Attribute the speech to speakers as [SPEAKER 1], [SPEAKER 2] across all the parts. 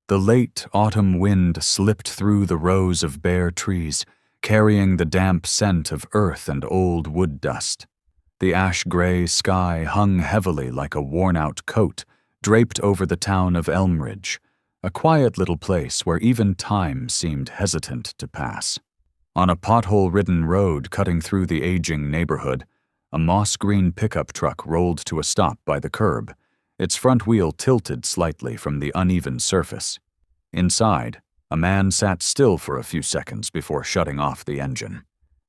[SPEAKER 1] The late autumn wind slipped through the rows of bare trees, carrying the damp scent of earth and old wood dust. The ash-gray sky hung heavily like a worn-out coat, draped over the town of Elmridge, a quiet little place where even time seemed hesitant to pass. On a pothole-ridden road cutting through the aging neighborhood, a moss-green pickup truck rolled to a stop by the curb, its front wheel tilted slightly from the uneven surface. Inside, a man sat still for a few seconds before shutting off the engine.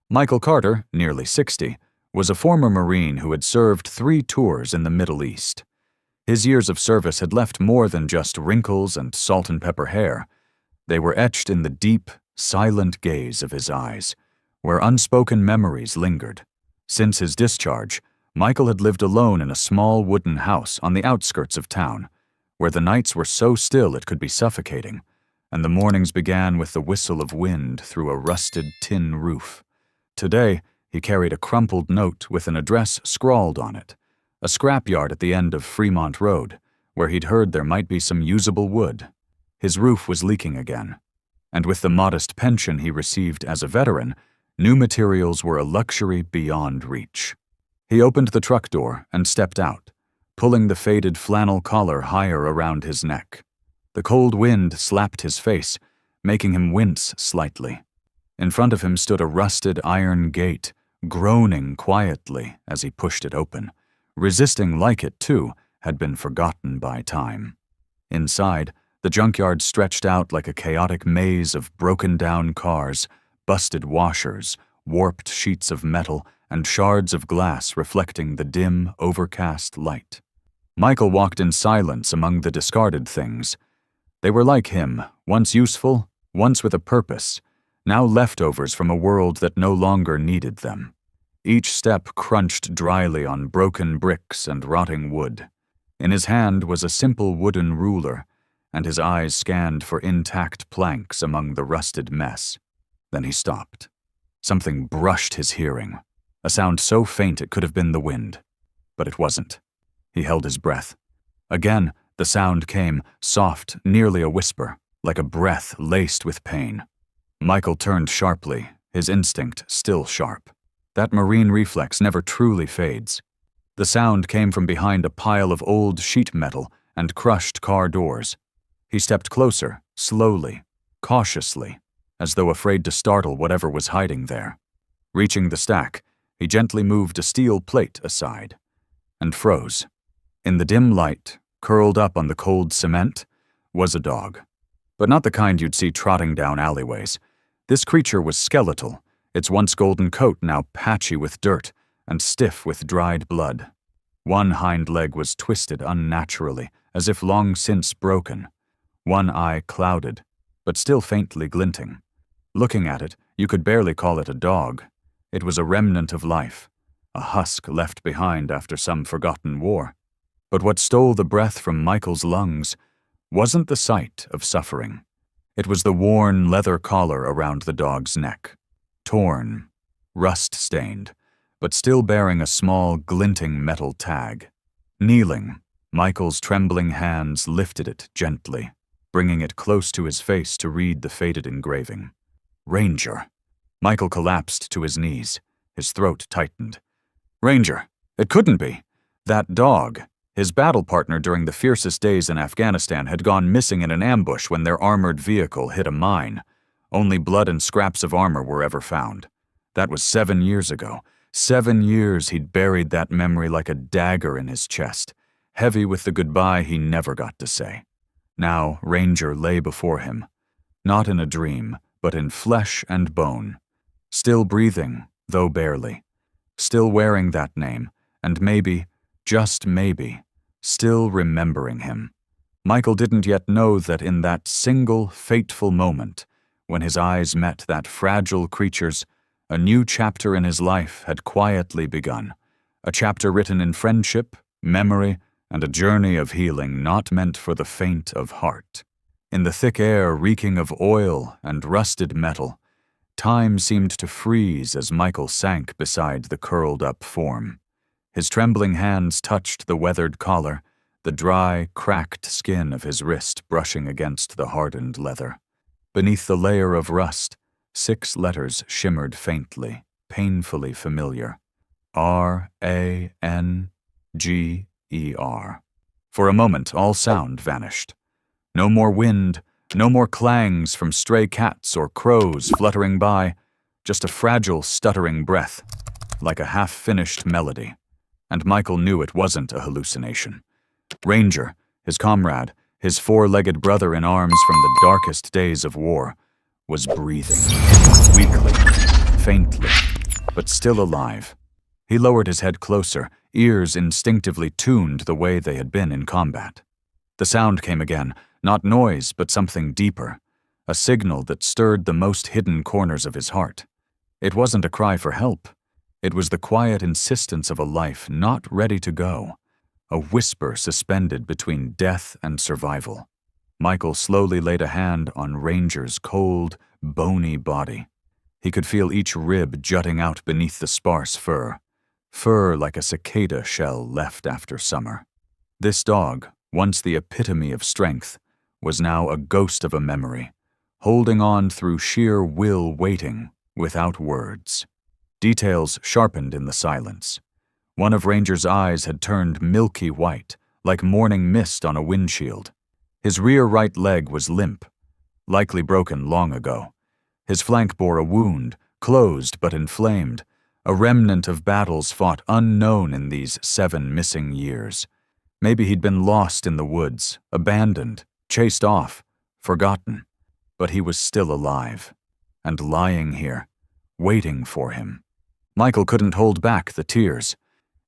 [SPEAKER 1] Michael Carter, nearly 60, was a former Marine who had served 3 tours in the Middle East. His years of service had left more than just wrinkles and salt-and-pepper hair. They were etched in the deep, silent gaze of his eyes, where unspoken memories lingered. Since his discharge, Michael had lived alone in a small wooden house on the outskirts of town, where the nights were so still it could be suffocating, and the mornings began with the whistle of wind through a rusted tin roof. Today, he carried a crumpled note with an address scrawled on it, a scrapyard at the end of Fremont Road, where he'd heard there might be some usable wood. His roof was leaking again, and with the modest pension he received as a veteran, new materials were a luxury beyond reach. He opened the truck door and stepped out, pulling the faded flannel collar higher around his neck. The cold wind slapped his face, making him wince slightly. In front of him stood a rusted iron gate, groaning quietly as he pushed it open. Resisting like it, too, had been forgotten by time. Inside, the junkyard stretched out like a chaotic maze of broken-down cars, busted washers, warped sheets of metal, and shards of glass reflecting the dim, overcast light. Michael walked in silence among the discarded things. They were like him, once useful, once with a purpose, now leftovers from a world that no longer needed them. Each step crunched dryly on broken bricks and rotting wood. In his hand was a simple wooden ruler, and his eyes scanned for intact planks among the rusted mess. Then he stopped. Something brushed his hearing, a sound so faint it could have been the wind. But it wasn't. He held his breath. Again, the sound came, soft, nearly a whisper, like a breath laced with pain. Michael turned sharply, his instinct still sharp. That Marine reflex never truly fades. The sound came from behind a pile of old sheet metal and crushed car doors. He stepped closer, slowly, cautiously, as though afraid to startle whatever was hiding there. Reaching the stack, he gently moved a steel plate aside, and froze. In the dim light, curled up on the cold cement, was a dog. But not the kind you'd see trotting down alleyways. This creature was skeletal, its once golden coat now patchy with dirt and stiff with dried blood. One hind leg was twisted unnaturally, as if long since broken. One eye clouded, but still faintly glinting. Looking at it, you could barely call it a dog. It was a remnant of life, a husk left behind after some forgotten war. But what stole the breath from Michael's lungs wasn't the sight of suffering. It was the worn leather collar around the dog's neck. Torn, rust-stained, but still bearing a small, glinting metal tag. Kneeling, Michael's trembling hands lifted it gently, bringing it close to his face to read the faded engraving. Ranger. Michael collapsed to his knees, his throat tightened. Ranger. It couldn't be. That dog, his battle partner during the fiercest days in Afghanistan, had gone missing in an ambush when their armored vehicle hit a mine. Only blood and scraps of armor were ever found. That was 7 years ago. 7 years he'd buried that memory like a dagger in his chest, heavy with the goodbye he never got to say. Now Ranger lay before him, not in a dream, but in flesh and bone. Still breathing, though barely. Still wearing that name, and maybe, just maybe, still remembering him. Michael didn't yet know that in that single, fateful moment, when his eyes met that fragile creature's, a new chapter in his life had quietly begun, a chapter written in friendship, memory, and a journey of healing not meant for the faint of heart. In the thick air reeking of oil and rusted metal, time seemed to freeze as Michael sank beside the curled-up form. His trembling hands touched the weathered collar, the dry, cracked skin of his wrist brushing against the hardened leather. Beneath the layer of rust, 6 letters shimmered faintly, painfully familiar. R-A-N-G-E-R. For a moment, all sound vanished. No more wind, no more clangs from stray cats or crows fluttering by, just a fragile, stuttering breath, like a half-finished melody. And Michael knew it wasn't a hallucination. Ranger, his comrade, his 4-legged brother in arms from the darkest days of war, was breathing, weakly, faintly, but still alive. He lowered his head closer, ears instinctively tuned the way they had been in combat. The sound came again, not noise, but something deeper, a signal that stirred the most hidden corners of his heart. It wasn't a cry for help. It was the quiet insistence of a life not ready to go, a whisper suspended between death and survival. Michael slowly laid a hand on Ranger's cold, bony body. He could feel each rib jutting out beneath the sparse fur like a cicada shell left after summer. This dog, once the epitome of strength, was now a ghost of a memory, holding on through sheer will, waiting, without words. Details sharpened in the silence. One of Ranger's eyes had turned milky white, like morning mist on a windshield. His rear right leg was limp, likely broken long ago. His flank bore a wound, closed but inflamed, a remnant of battles fought unknown in these 7 missing years. Maybe he'd been lost in the woods, abandoned, chased off, forgotten. But he was still alive, and lying here, waiting for him. Michael couldn't hold back the tears.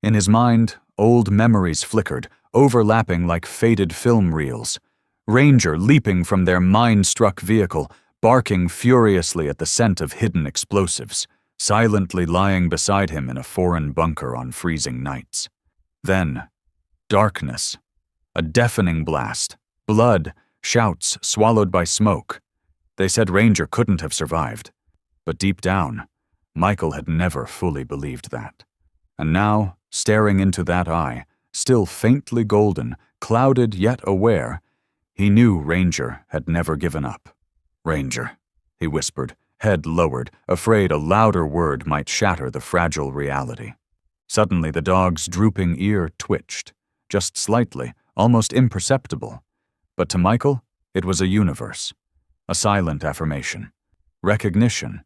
[SPEAKER 1] In his mind, old memories flickered, overlapping like faded film reels. Ranger leaping from their mine-struck vehicle, barking furiously at the scent of hidden explosives, silently lying beside him in a foreign bunker on freezing nights. Then, darkness. A deafening blast. Blood, shouts swallowed by smoke. They said Ranger couldn't have survived. But deep down, Michael had never fully believed that. And now, staring into that eye, still faintly golden, clouded yet aware, he knew Ranger had never given up. "Ranger," he whispered, head lowered, afraid a louder word might shatter the fragile reality. Suddenly the dog's drooping ear twitched, just slightly, almost imperceptible. But to Michael, it was a universe, a silent affirmation, recognition,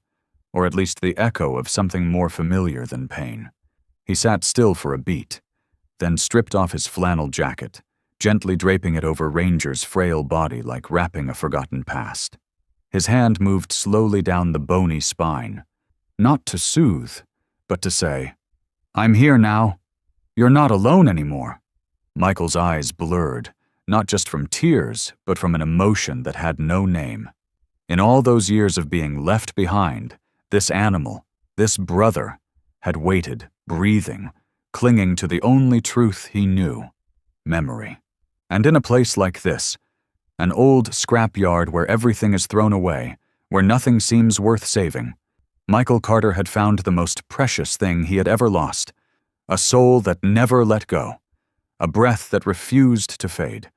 [SPEAKER 1] or at least the echo of something more familiar than pain. He sat still for a beat, then stripped off his flannel jacket, gently draping it over Ranger's frail body like wrapping a forgotten past. His hand moved slowly down the bony spine, not to soothe, but to say, "I'm here now. You're not alone anymore." Michael's eyes blurred, not just from tears, but from an emotion that had no name. In all those years of being left behind, this animal, this brother, had waited, breathing, clinging to the only truth he knew, memory. And in a place like this, an old scrapyard where everything is thrown away, where nothing seems worth saving, Michael Carter had found the most precious thing he had ever lost, a soul that never let go, a breath that refused to fade,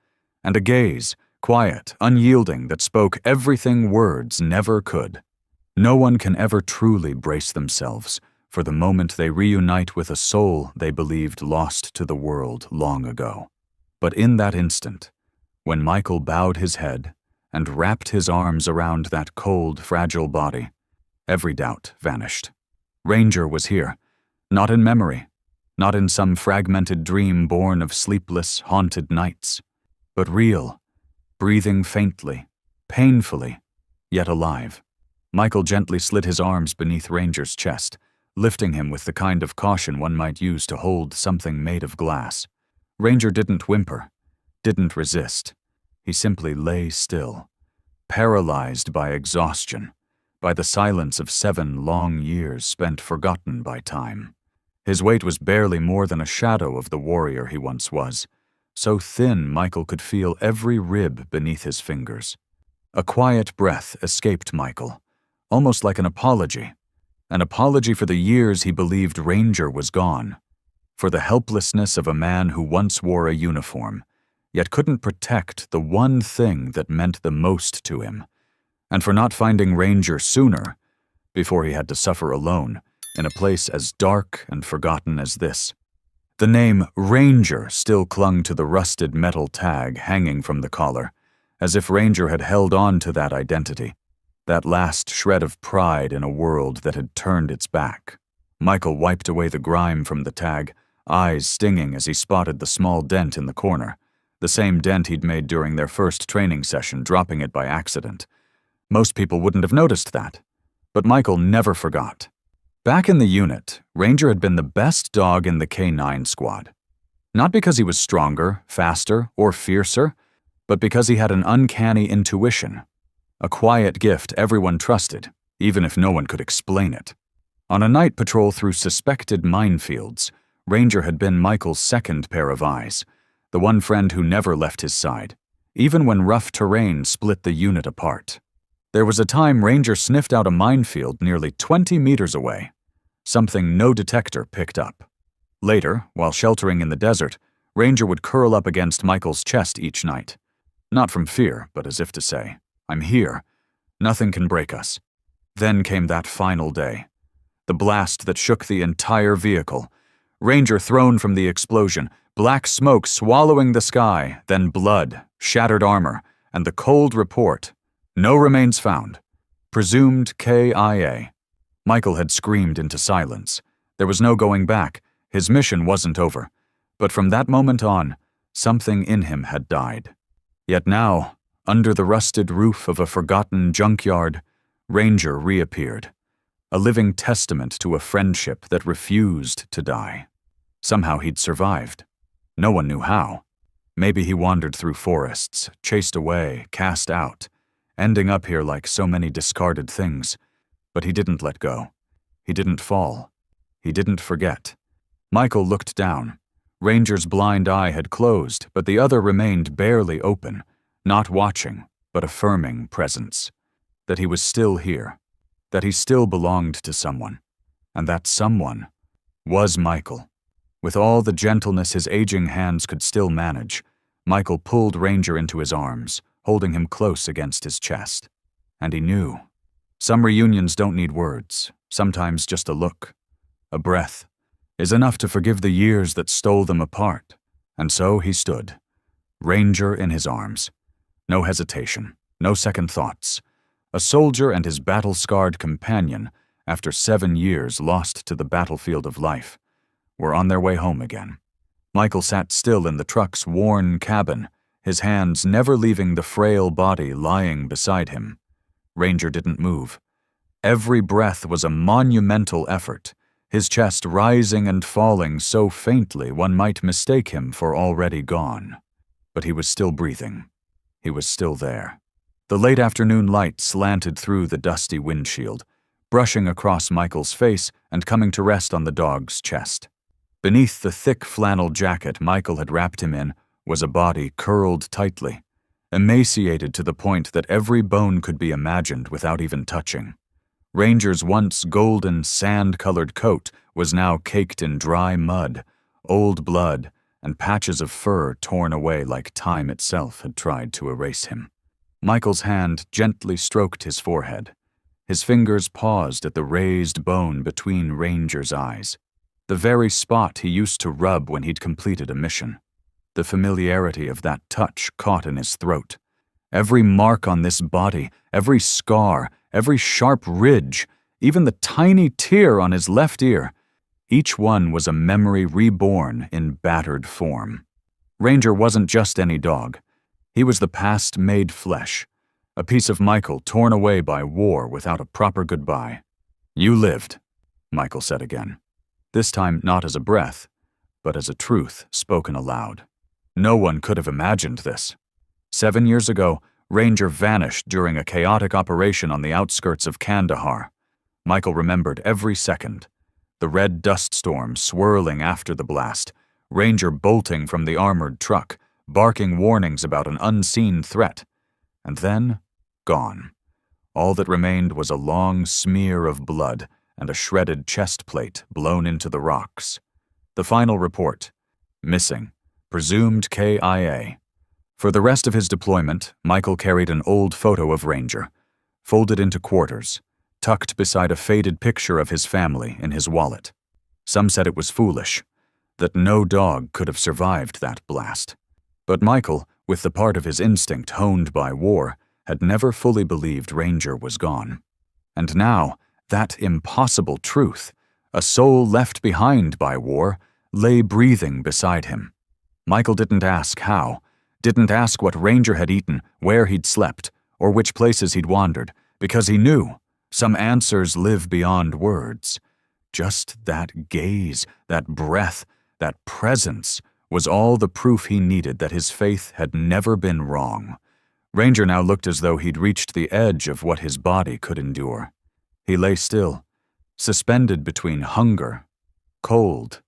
[SPEAKER 1] and a gaze, quiet, unyielding, that spoke everything words never could. No one can ever truly brace themselves for the moment they reunite with a soul they believed lost to the world long ago. But in that instant, when Michael bowed his head and wrapped his arms around that cold, fragile body, every doubt vanished. Ranger was here, not in memory, not in some fragmented dream born of sleepless, haunted nights, but real, breathing faintly, painfully, yet alive. Michael gently slid his arms beneath Ranger's chest, lifting him with the kind of caution one might use to hold something made of glass. Ranger didn't whimper, didn't resist. He simply lay still, paralyzed by exhaustion, by the silence of 7 long years spent forgotten by time. His weight was barely more than a shadow of the warrior he once was, so thin Michael could feel every rib beneath his fingers. A quiet breath escaped Michael, almost like an apology for the years he believed Ranger was gone, for the helplessness of a man who once wore a uniform, yet couldn't protect the one thing that meant the most to him, and for not finding Ranger sooner, before he had to suffer alone in a place as dark and forgotten as this. The name Ranger still clung to the rusted metal tag hanging from the collar, as if Ranger had held on to that identity, that last shred of pride in a world that had turned its back. Michael wiped away the grime from the tag, eyes stinging as he spotted the small dent in the corner, the same dent he'd made during their first training session, dropping it by accident. Most people wouldn't have noticed that, but Michael never forgot. Back in the unit, Ranger had been the best dog in the K9 squad. Not because he was stronger, faster, or fiercer, but because he had an uncanny intuition, a quiet gift everyone trusted, even if no one could explain it. On a night patrol through suspected minefields, Ranger had been Michael's second pair of eyes, the one friend who never left his side, even when rough terrain split the unit apart. There was a time Ranger sniffed out a minefield nearly 20 meters away, something no detector picked up. Later, while sheltering in the desert, Ranger would curl up against Michael's chest each night, not from fear, but as if to say, "I'm here. Nothing can break us." Then came that final day, the blast that shook the entire vehicle. Ranger thrown from the explosion, black smoke swallowing the sky, then blood, shattered armor, and the cold report. No remains found. Presumed KIA. Michael had screamed into silence. There was no going back. His mission wasn't over. But from that moment on, something in him had died. Yet now, under the rusted roof of a forgotten junkyard, Ranger reappeared, a living testament to a friendship that refused to die. Somehow he'd survived. No one knew how. Maybe he wandered through forests, chased away, cast out, ending up here like so many discarded things. But he didn't let go. He didn't fall. He didn't forget. Michael looked down. Ranger's blind eye had closed, but the other remained barely open, not watching, but affirming presence. That he was still here. That he still belonged to someone. And that someone was Michael. With all the gentleness his aging hands could still manage, Michael pulled Ranger into his arms, holding him close against his chest. And he knew. Some reunions don't need words. Sometimes just a look, a breath, is enough to forgive the years that stole them apart. And so he stood, Ranger in his arms. No hesitation, no second thoughts. A soldier and his battle-scarred companion, after 7 years lost to the battlefield of life, were on their way home again. Michael sat still in the truck's worn cabin, his hands never leaving the frail body lying beside him. Ranger didn't move. Every breath was a monumental effort, his chest rising and falling so faintly one might mistake him for already gone. But he was still breathing. He was still there. The late afternoon light slanted through the dusty windshield, brushing across Michael's face and coming to rest on the dog's chest. Beneath the thick flannel jacket Michael had wrapped him in was a body curled tightly, emaciated to the point that every bone could be imagined without even touching. Ranger's once golden, sand-colored coat was now caked in dry mud, old blood, and patches of fur torn away like time itself had tried to erase him. Michael's hand gently stroked his forehead. His fingers paused at the raised bone between Ranger's eyes, the very spot he used to rub when he'd completed a mission. The familiarity of that touch caught in his throat. Every mark on this body, every scar, every sharp ridge, even the tiny tear on his left ear, each one was a memory reborn in battered form. Ranger wasn't just any dog. He was the past made flesh, a piece of Michael torn away by war without a proper goodbye. "You lived," Michael said again. This time not as a breath, but as a truth spoken aloud. No one could have imagined this. 7 years ago, Ranger vanished during a chaotic operation on the outskirts of Kandahar. Michael remembered every second. The red dust storm swirling after the blast, Ranger bolting from the armored truck, barking warnings about an unseen threat. And then, gone. All that remained was a long smear of blood and a shredded chest plate blown into the rocks. The final report: missing, presumed KIA. For the rest of his deployment, Michael carried an old photo of Ranger, folded into quarters, tucked beside a faded picture of his family in his wallet. Some said it was foolish, that no dog could have survived that blast. But Michael, with the part of his instinct honed by war, had never fully believed Ranger was gone. And now, that impossible truth, a soul left behind by war, lay breathing beside him. Michael didn't ask how, didn't ask what Ranger had eaten, where he'd slept, or which places he'd wandered, because he knew some answers live beyond words. Just that gaze, that breath, that presence was all the proof he needed that his faith had never been wrong. Ranger now looked as though he'd reached the edge of what his body could endure. He lay still, suspended between hunger, cold,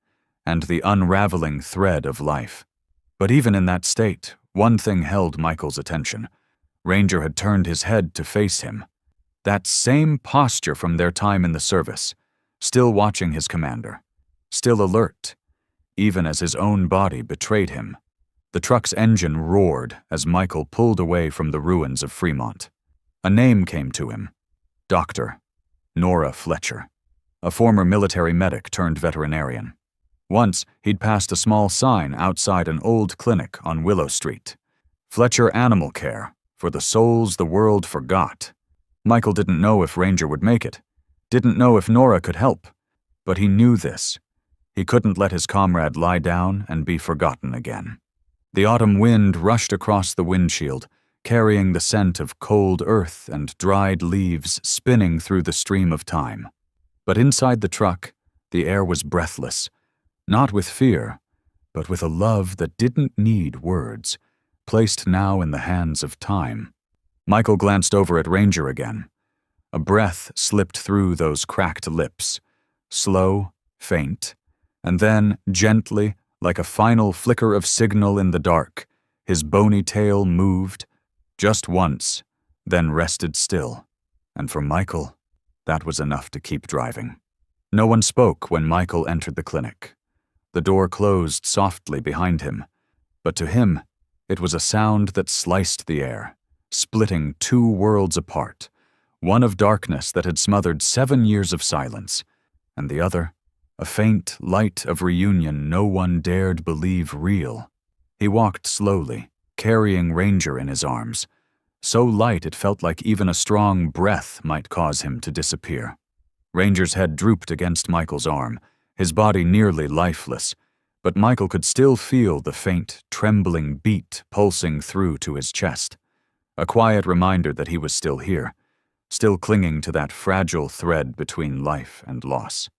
[SPEAKER 1] and the unraveling thread of life. But even in that state, one thing held Michael's attention. Ranger had turned his head to face him. That same posture from their time in the service, still watching his commander, still alert, even as his own body betrayed him. The truck's engine roared as Michael pulled away from the ruins of Fremont. A name came to him. Dr. Nora Fletcher, a former military medic turned veterinarian. Once, he'd passed a small sign outside an old clinic on Willow Street. Fletcher Animal Care, for the souls the world forgot. Michael didn't know if Ranger would make it, didn't know if Nora could help, but he knew this. He couldn't let his comrade lie down and be forgotten again. The autumn wind rushed across the windshield, carrying the scent of cold earth and dried leaves spinning through the stream of time. But inside the truck, the air was breathless, not with fear, but with a love that didn't need words, placed now in the hands of time. Michael glanced over at Ranger again. A breath slipped through those cracked lips, slow, faint, and then, gently, like a final flicker of signal in the dark, his bony tail moved, just once, then rested still. And for Michael, that was enough to keep driving. No one spoke when Michael entered the clinic. The door closed softly behind him, but to him, it was a sound that sliced the air, splitting two worlds apart, one of darkness that had smothered 7 years of silence, and the other, a faint light of reunion no one dared believe real. He walked slowly, carrying Ranger in his arms, so light it felt like even a strong breath might cause him to disappear. Ranger's head drooped against Michael's arm, his body nearly lifeless, but Michael could still feel the faint, trembling beat pulsing through to his chest, a quiet reminder that he was still here, still clinging to that fragile thread between life and loss.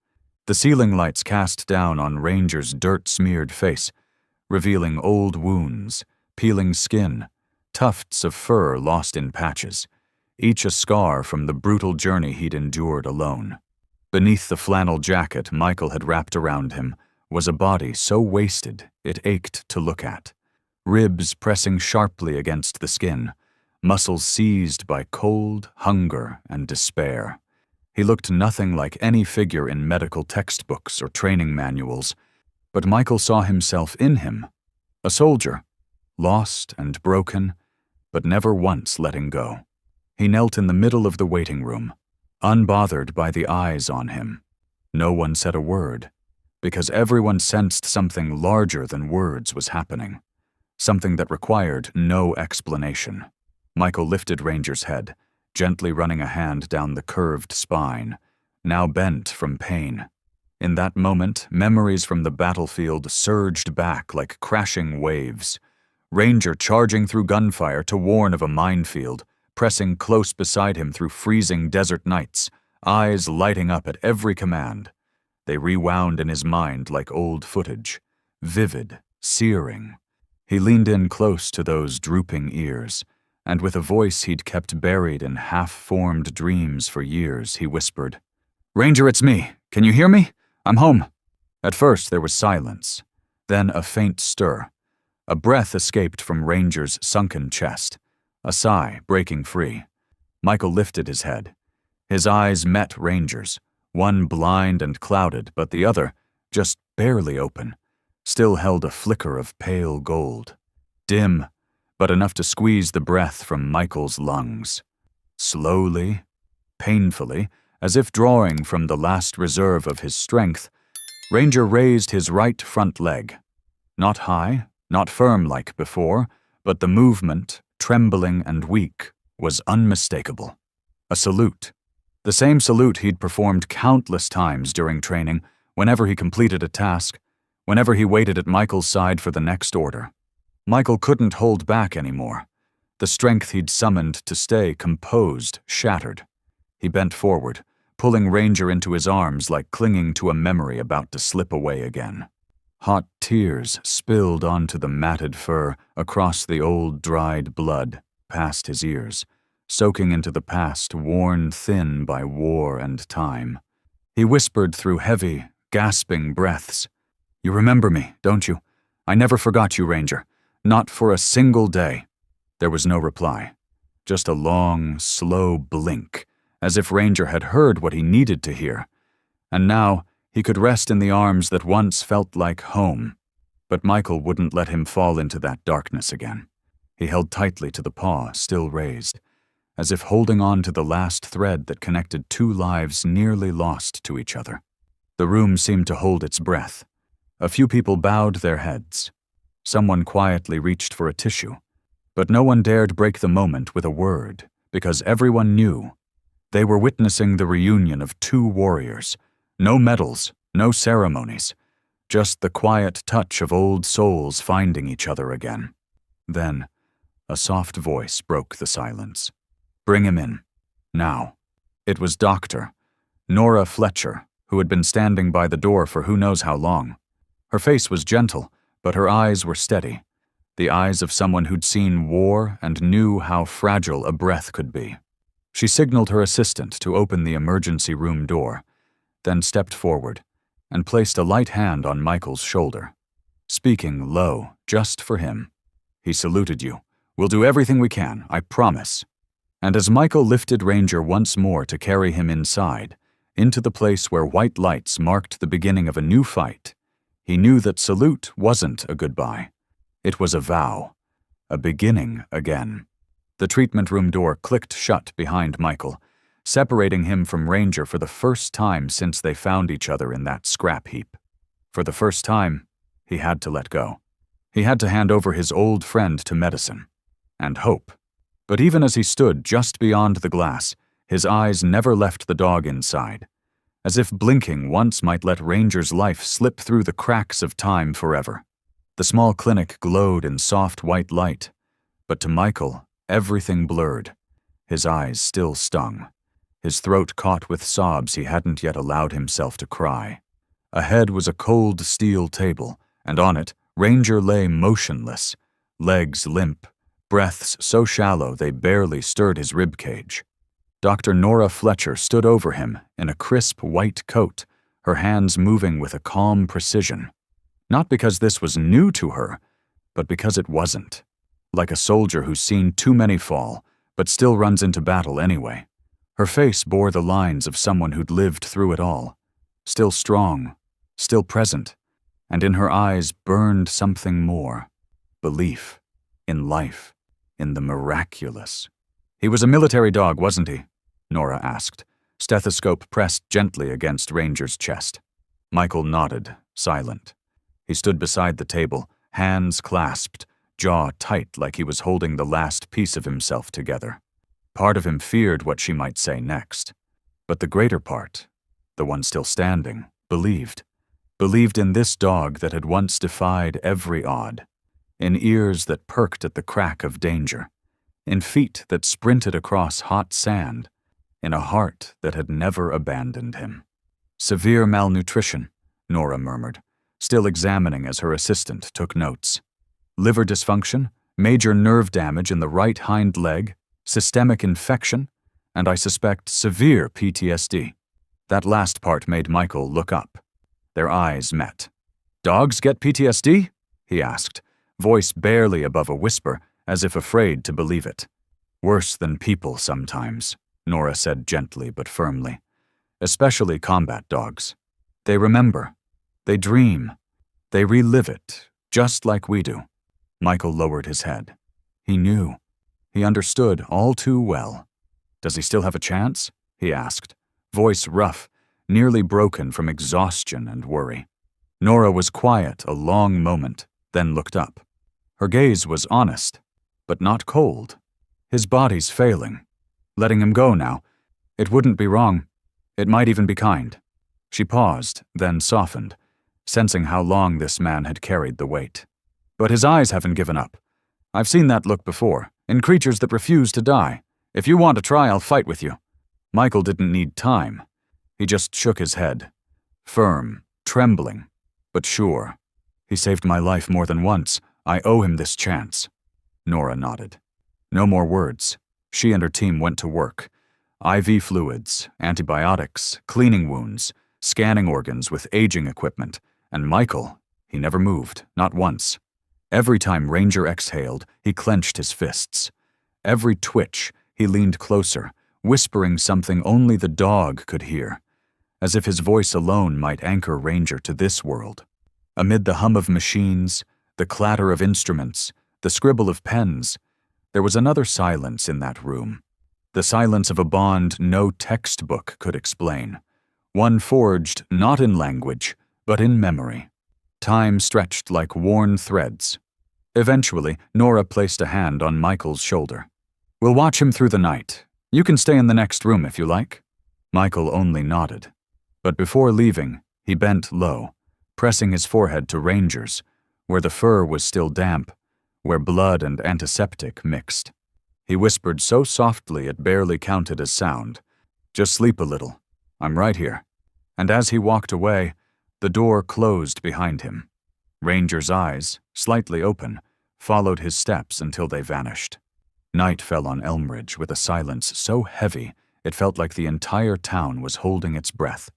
[SPEAKER 1] The ceiling lights cast down on Ranger's dirt-smeared face, revealing old wounds, peeling skin, tufts of fur lost in patches, each a scar from the brutal journey he'd endured alone. Beneath the flannel jacket Michael had wrapped around him was a body so wasted it ached to look at, ribs pressing sharply against the skin, muscles seized by cold, hunger, and despair. He looked nothing like any figure in medical textbooks or training manuals, but Michael saw himself in him, a soldier, lost and broken, but never once letting go. He knelt in the middle of the waiting room, unbothered by the eyes on him. No one said a word, because everyone sensed something larger than words was happening, something that required no explanation. Michael lifted Ranger's head, gently running a hand down the curved spine, now bent from pain. In that moment, memories from the battlefield surged back like crashing waves. Ranger charging through gunfire to warn of a minefield, pressing close beside him through freezing desert nights, eyes lighting up at every command. They rewound in his mind like old footage, vivid, searing. He leaned in close to those drooping ears, and with a voice he'd kept buried in half-formed dreams for years, he whispered, "Ranger, it's me. Can you hear me? I'm home." At first there was silence, then a faint stir. A breath escaped from Ranger's sunken chest, a sigh breaking free. Michael lifted his head. His eyes met Ranger's, one blind and clouded, but the other, just barely open, still held a flicker of pale gold. Dim, but enough to squeeze the breath from Michael's lungs. Slowly, painfully, as if drawing from the last reserve of his strength, Ranger raised his right front leg. Not high, not firm like before, but the movement, trembling and weak, was unmistakable. A salute. The same salute he'd performed countless times during training, whenever he completed a task, whenever he waited at Michael's side for the next order. Michael couldn't hold back anymore. The strength he'd summoned to stay composed shattered. He bent forward, pulling Ranger into his arms like clinging to a memory about to slip away again. Hot tears spilled onto the matted fur, across the old dried blood, past his ears, soaking into the past worn thin by war and time. He whispered through heavy, gasping breaths, "You remember me, don't you? I never forgot you, Ranger. Not for a single day." There was no reply, just a long, slow blink, as if Ranger had heard what he needed to hear. And now he could rest in the arms that once felt like home. But Michael wouldn't let him fall into that darkness again. He held tightly to the paw, still raised, as if holding on to the last thread that connected two lives nearly lost to each other. The room seemed to hold its breath. A few people bowed their heads. Someone quietly reached for a tissue. But no one dared break the moment with a word, because everyone knew. They were witnessing the reunion of two warriors. No medals, no ceremonies. Just the quiet touch of old souls finding each other again. Then, a soft voice broke the silence. "Bring him in. Now." It was Dr. Nora Fletcher, who had been standing by the door for who knows how long. Her face was gentle, but her eyes were steady. The eyes of someone who'd seen war and knew how fragile a breath could be. She signaled her assistant to open the emergency room door, then stepped forward and placed a light hand on Michael's shoulder, speaking low, just for him. "He saluted you. We'll do everything we can, I promise." And as Michael lifted Ranger once more to carry him inside, into the place where white lights marked the beginning of a new fight, he knew that salute wasn't a goodbye. It was a vow, a beginning again. The treatment room door clicked shut behind Michael, separating him from Ranger for the first time since they found each other in that scrap heap. For the first time, he had to let go. He had to hand over his old friend to medicine. And hope. But even as he stood just beyond the glass, his eyes never left the dog inside, as if blinking once might let Ranger's life slip through the cracks of time forever. The small clinic glowed in soft white light, but to Michael, everything blurred. His eyes still stung, his throat caught with sobs he hadn't yet allowed himself to cry. Ahead was a cold steel table, and on it, Ranger lay motionless, legs limp, breaths so shallow they barely stirred his ribcage. Dr. Nora Fletcher stood over him in a crisp white coat, her hands moving with a calm precision. Not because this was new to her, but because it wasn't. Like a soldier who's seen too many fall, but still runs into battle anyway. Her face bore the lines of someone who'd lived through it all. Still strong, still present, and in her eyes burned something more. Belief. In life. In the miraculous. "He was a military dog, wasn't he?" Nora asked, stethoscope pressed gently against Ranger's chest. Michael nodded, silent. He stood beside the table, hands clasped, jaw tight like he was holding the last piece of himself together. Part of him feared what she might say next. But the greater part, the one still standing, believed. Believed in this dog that had once defied every odd. In ears that perked at the crack of danger. In feet that sprinted across hot sand. In a heart that had never abandoned him. "Severe malnutrition," Nora murmured, still examining as her assistant took notes. "Liver dysfunction, major nerve damage in the right hind leg, systemic infection, and I suspect severe PTSD." That last part made Michael look up. Their eyes met. "Dogs get PTSD?" he asked, voice barely above a whisper, as if afraid to believe it. "Worse than people sometimes," Nora said gently but firmly. "Especially combat dogs. They remember. They dream. They relive it, just like we do." Michael lowered his head. He knew. He understood all too well. "Does he still have a chance?" he asked, voice rough, nearly broken from exhaustion and worry. Nora was quiet a long moment, then looked up. Her gaze was honest, but not cold. "His body's failing. Letting him go now. It wouldn't be wrong. It might even be kind." She paused, then softened, sensing how long this man had carried the weight. "But his eyes haven't given up. I've seen that look before, in creatures that refuse to die. If you want to try, I'll fight with you." Michael didn't need time. He just shook his head. Firm, trembling, but sure. "He saved my life more than once. I owe him this chance." Nora nodded. No more words. She and her team went to work. IV fluids, antibiotics, cleaning wounds, scanning organs with aging equipment, and Michael, he never moved, not once. Every time Ranger exhaled, he clenched his fists. Every twitch, he leaned closer, whispering something only the dog could hear, as if his voice alone might anchor Ranger to this world. Amid the hum of machines, the clatter of instruments, the scribble of pens, there was another silence in that room. The silence of a bond no textbook could explain. One forged not in language, but in memory. Time stretched like worn threads. Eventually, Nora placed a hand on Michael's shoulder. "We'll watch him through the night. You can stay in the next room if you like." Michael only nodded. But before leaving, he bent low, pressing his forehead to Ranger's, where the fur was still damp, where blood and antiseptic mixed. He whispered so softly it barely counted as sound. "Just sleep a little. I'm right here." And as he walked away, the door closed behind him. Ranger's eyes, slightly open, followed his steps until they vanished. Night fell on Elmridge with a silence so heavy it felt like the entire town was holding its breath,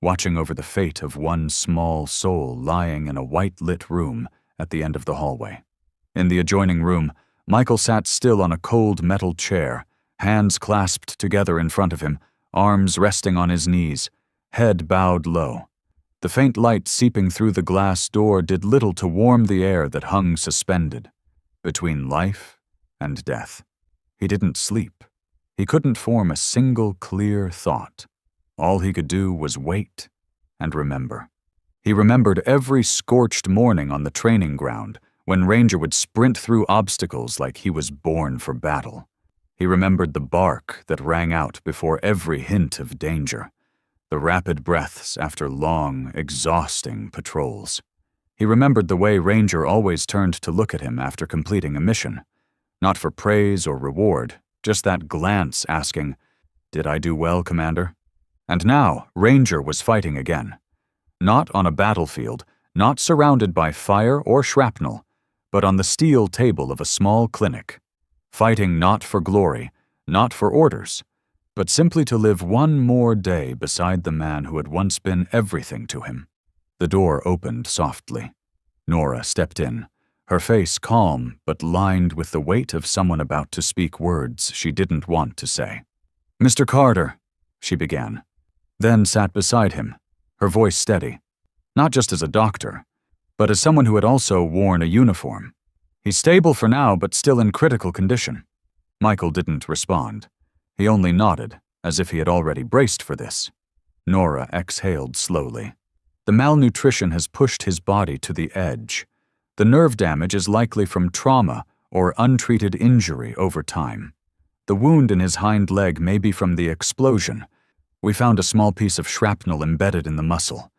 [SPEAKER 1] watching over the fate of one small soul lying in a white-lit room at the end of the hallway. In the adjoining room, Michael sat still on a cold metal chair, hands clasped together in front of him, arms resting on his knees, head bowed low. The faint light seeping through the glass door did little to warm the air that hung suspended, between life and death. He didn't sleep. He couldn't form a single clear thought. All he could do was wait and remember. He remembered every scorched morning on the training ground, when Ranger would sprint through obstacles like he was born for battle. He remembered the bark that rang out before every hint of danger, the rapid breaths after long, exhausting patrols. He remembered the way Ranger always turned to look at him after completing a mission, not for praise or reward, just that glance asking, "Did I do well, Commander?" And now Ranger was fighting again. Not on a battlefield, not surrounded by fire or shrapnel, but on the steel table of a small clinic, fighting not for glory, not for orders, but simply to live one more day beside the man who had once been everything to him. The door opened softly. Nora stepped in, her face calm but lined with the weight of someone about to speak words she didn't want to say. "Mr. Carter," she began, then sat beside him, her voice steady, not just as a doctor, but as someone who had also worn a uniform. "He's stable for now, but still in critical condition." Michael didn't respond. He only nodded, as if he had already braced for this. Nora exhaled slowly. The malnutrition has pushed his body to the edge. The nerve damage is likely from trauma or untreated injury over time. The wound in his hind leg may be from the explosion. We found a small piece of shrapnel embedded in the muscle.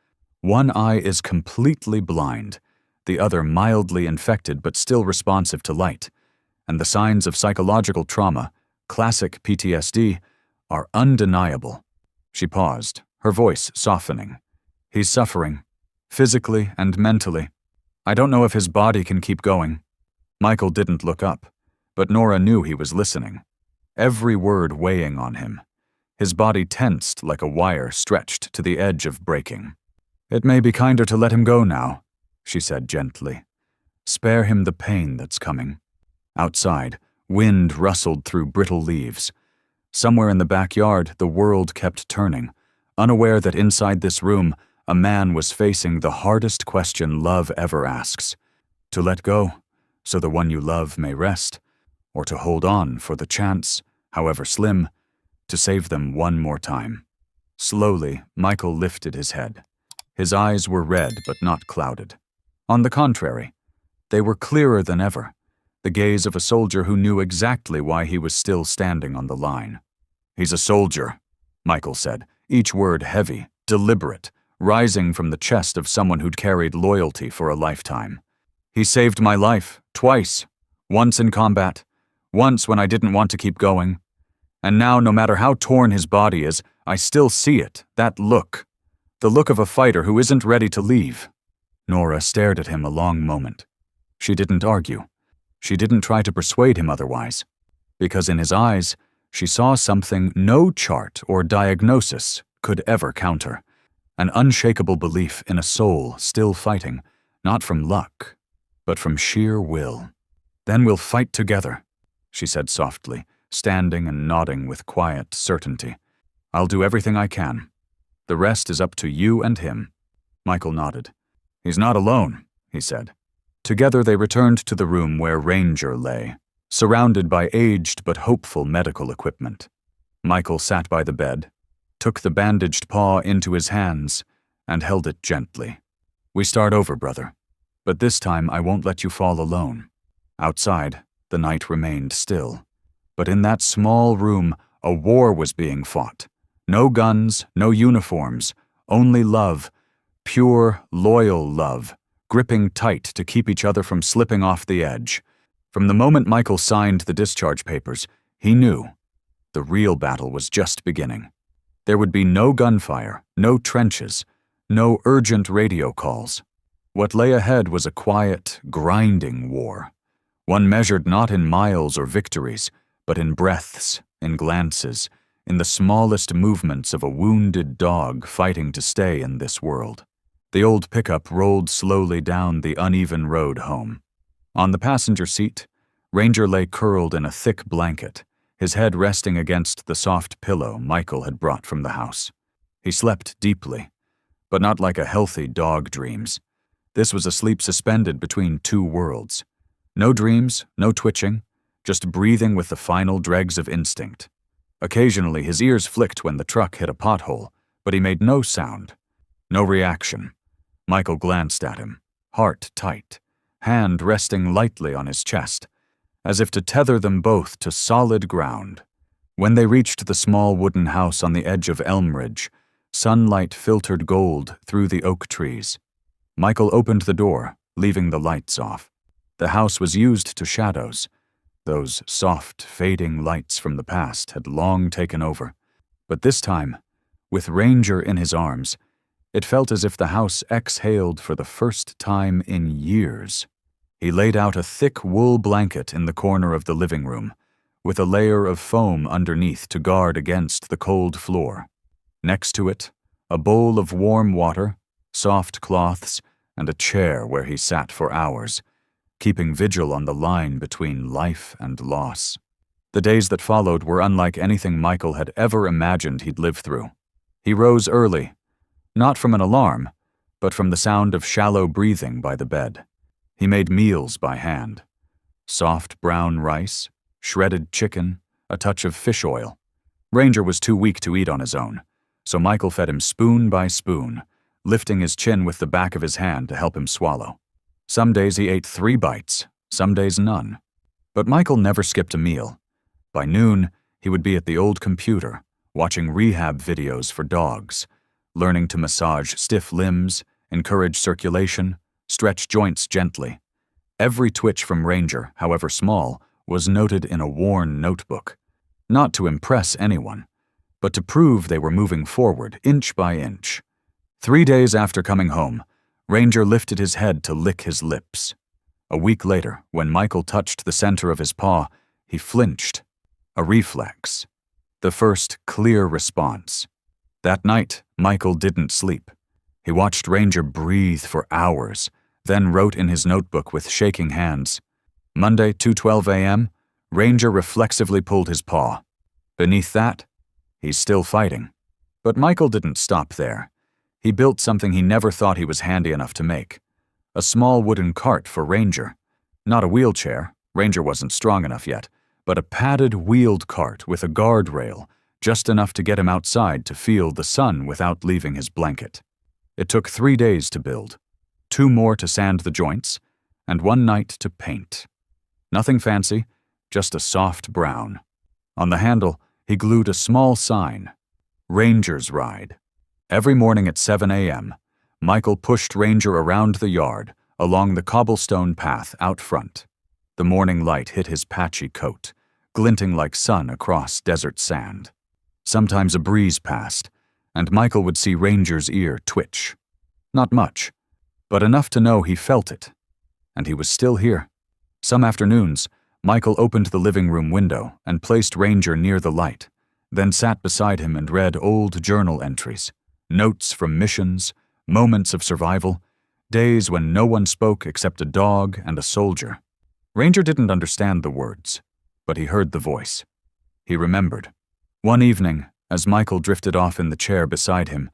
[SPEAKER 1] One eye is completely blind, the other mildly infected but still responsive to light, and the signs of psychological trauma, classic PTSD, are undeniable. She paused, her voice softening. "He's suffering, physically and mentally. I don't know if his body can keep going." Michael didn't look up, but Nora knew he was listening, every word weighing on him. His body tensed like a wire stretched to the edge of breaking. "It may be kinder to let him go now," she said gently. "Spare him the pain that's coming." Outside, wind rustled through brittle leaves. Somewhere in the backyard, the world kept turning, unaware that inside this room, a man was facing the hardest question love ever asks. To let go, so the one you love may rest, or to hold on for the chance, however slim, to save them one more time. Slowly, Michael lifted his head. His eyes were red but not clouded. On the contrary, they were clearer than ever, the gaze of a soldier who knew exactly why he was still standing on the line. "He's a soldier," Michael said, each word heavy, deliberate, rising from the chest of someone who'd carried loyalty for a lifetime. "He saved my life, twice. Once in combat, once when I didn't want to keep going. And now, no matter how torn his body is, I still see it, that look. The look of a fighter who isn't ready to leave." Nora stared at him a long moment. She didn't argue. She didn't try to persuade him otherwise, because in his eyes, she saw something no chart or diagnosis could ever counter, an unshakable belief in a soul still fighting, not from luck, but from sheer will. "Then we'll fight together," she said softly, standing and nodding with quiet certainty. "I'll do everything I can. The rest is up to you and him." Michael nodded. "He's not alone," he said. Together they returned to the room where Ranger lay, surrounded by aged but hopeful medical equipment. Michael sat by the bed, took the bandaged paw into his hands, and held it gently. "We start over, brother, but this time I won't let you fall alone." Outside, the night remained still. But in that small room, a war was being fought. No guns, no uniforms, only love, pure, loyal love, gripping tight to keep each other from slipping off the edge. From the moment Michael signed the discharge papers, he knew the real battle was just beginning. There would be no gunfire, no trenches, no urgent radio calls. What lay ahead was a quiet, grinding war, one measured not in miles or victories, but in breaths, in glances, in the smallest movements of a wounded dog fighting to stay in this world. The old pickup rolled slowly down the uneven road home. On the passenger seat, Ranger lay curled in a thick blanket, his head resting against the soft pillow Michael had brought from the house. He slept deeply, but not like a healthy dog dreams. This was a sleep suspended between two worlds. No dreams, no twitching, just breathing with the final dregs of instinct. Occasionally his ears flicked when the truck hit a pothole, but he made no sound, no reaction. Michael glanced at him, heart tight, hand resting lightly on his chest, as if to tether them both to solid ground. When they reached the small wooden house on the edge of Elm Ridge, sunlight filtered gold through the oak trees. Michael opened the door, leaving the lights off. The house was used to shadows. Those soft, fading lights from the past had long taken over. But this time, with Ranger in his arms, it felt as if the house exhaled for the first time in years. He laid out a thick wool blanket in the corner of the living room, with a layer of foam underneath to guard against the cold floor. Next to it, a bowl of warm water, soft cloths, and a chair where he sat for hours, keeping vigil on the line between life and loss. The days that followed were unlike anything Michael had ever imagined he'd live through. He rose early, not from an alarm, but from the sound of shallow breathing by the bed. He made meals by hand. Soft brown rice, shredded chicken, a touch of fish oil. Ranger was too weak to eat on his own, so Michael fed him spoon by spoon, lifting his chin with the back of his hand to help him swallow. Some days he ate 3 bites, some days none. But Michael never skipped a meal. By noon, he would be at the old computer, watching rehab videos for dogs, learning to massage stiff limbs, encourage circulation, stretch joints gently. Every twitch from Ranger, however small, was noted in a worn notebook. Not to impress anyone, but to prove they were moving forward, inch by inch. 3 days after coming home, Ranger lifted his head to lick his lips. A week later, when Michael touched the center of his paw, he flinched. A reflex. The first clear response. That night, Michael didn't sleep. He watched Ranger breathe for hours, then wrote in his notebook with shaking hands. Monday, 2:12 a.m., Ranger reflexively pulled his paw. Beneath that, he's still fighting. But Michael didn't stop there. He built something he never thought he was handy enough to make. A small wooden cart for Ranger. Not a wheelchair, Ranger wasn't strong enough yet, but a padded wheeled cart with a guardrail, just enough to get him outside to feel the sun without leaving his blanket. It took 3 days to build, 2 more to sand the joints, and 1 night to paint. Nothing fancy, just a soft brown. On the handle, he glued a small sign, Ranger's Ride. Every morning at 7 a.m., Michael pushed Ranger around the yard, along the cobblestone path out front. The morning light hit his patchy coat, glinting like sun across desert sand. Sometimes a breeze passed, and Michael would see Ranger's ear twitch. Not much, but enough to know he felt it. And he was still here. Some afternoons, Michael opened the living room window and placed Ranger near the light, then sat beside him and read old journal entries, notes from missions, moments of survival, days when no one spoke except a dog and a soldier. Ranger didn't understand the words, but he heard the voice. He remembered. One evening, as Michael drifted off in the chair beside him,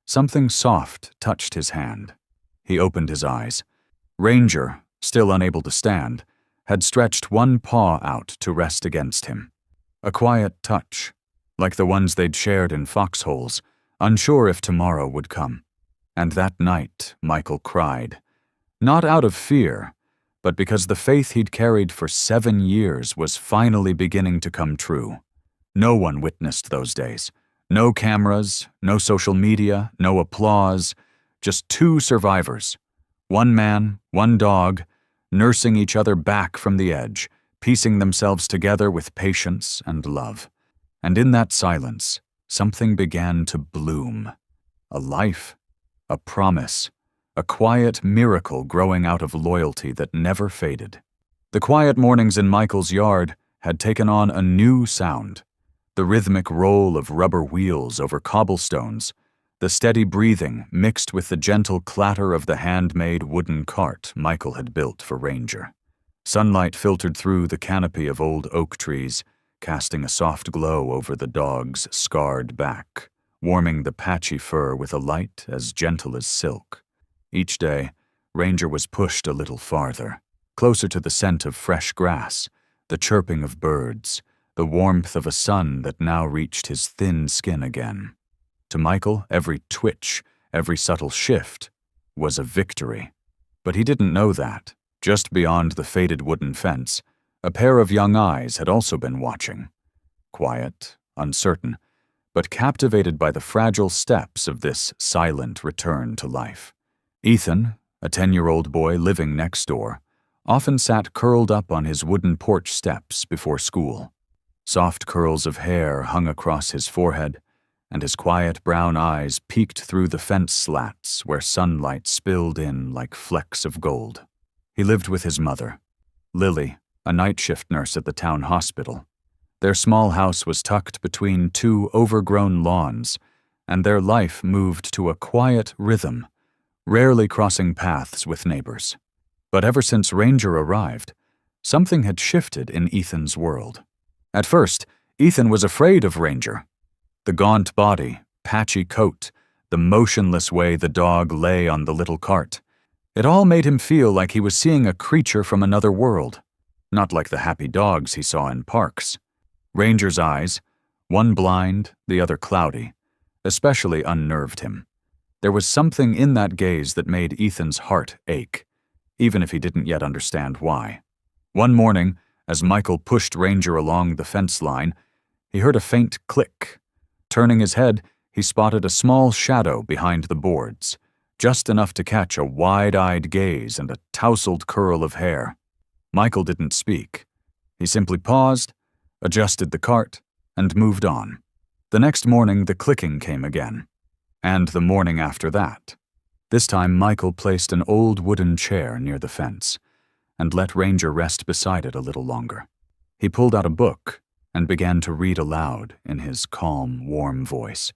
[SPEAKER 1] something soft touched his hand. He opened his eyes. Ranger, still unable to stand, had stretched one paw out to rest against him. A quiet touch, like the ones they'd shared in foxholes, unsure if tomorrow would come. And that night, Michael cried. Not out of fear, but because the faith he'd carried for 7 years was finally beginning to come true. No one witnessed those days. No cameras, no social media, no applause, just 2 survivors. 1 man, 1 dog, nursing each other back from the edge, piecing themselves together with patience and love. And in that silence, something began to bloom. A life, a promise, a quiet miracle growing out of loyalty that never faded. The quiet mornings in Michael's yard had taken on a new sound. The rhythmic roll of rubber wheels over cobblestones, the steady breathing mixed with the gentle clatter of the handmade wooden cart Michael had built for Ranger. Sunlight filtered through the canopy of old oak trees, casting a soft glow over the dog's scarred back, warming the patchy fur with a light as gentle as silk. Each day, Ranger was pushed a little farther, closer to the scent of fresh grass, the chirping of birds, the warmth of a sun that now reached his thin skin again. To Michael, every twitch, every subtle shift, was a victory. But he didn't know that. Just beyond the faded wooden fence, a pair of young eyes had also been watching. Quiet, uncertain, but captivated by the fragile steps of this silent return to life. Ethan, a 10-year-old boy living next door, often sat curled up on his wooden porch steps before school. Soft curls of hair hung across his forehead, and his quiet brown eyes peeked through the fence slats where sunlight spilled in like flecks of gold. He lived with his mother, Lily, a night shift nurse at the town hospital. Their small house was tucked between 2 overgrown lawns, and their life moved to a quiet rhythm, rarely crossing paths with neighbors. But ever since Ranger arrived, something had shifted in Ethan's world. At first, Ethan was afraid of Ranger. The gaunt body, patchy coat, the motionless way the dog lay on the little cart. It all made him feel like he was seeing a creature from another world, not like the happy dogs he saw in parks. Ranger's eyes, one blind, the other cloudy, especially unnerved him. There was something in that gaze that made Ethan's heart ache, even if he didn't yet understand why. One morning, as Michael pushed Ranger along the fence line, he heard a faint click. Turning his head, he spotted a small shadow behind the boards, just enough to catch a wide-eyed gaze and a tousled curl of hair. Michael didn't speak. He simply paused, adjusted the cart, and moved on. The next morning, the clicking came again. And the morning after that. This time, Michael placed an old wooden chair near the fence and let Ranger rest beside it a little longer. He pulled out a book and began to read aloud in his calm, warm voice,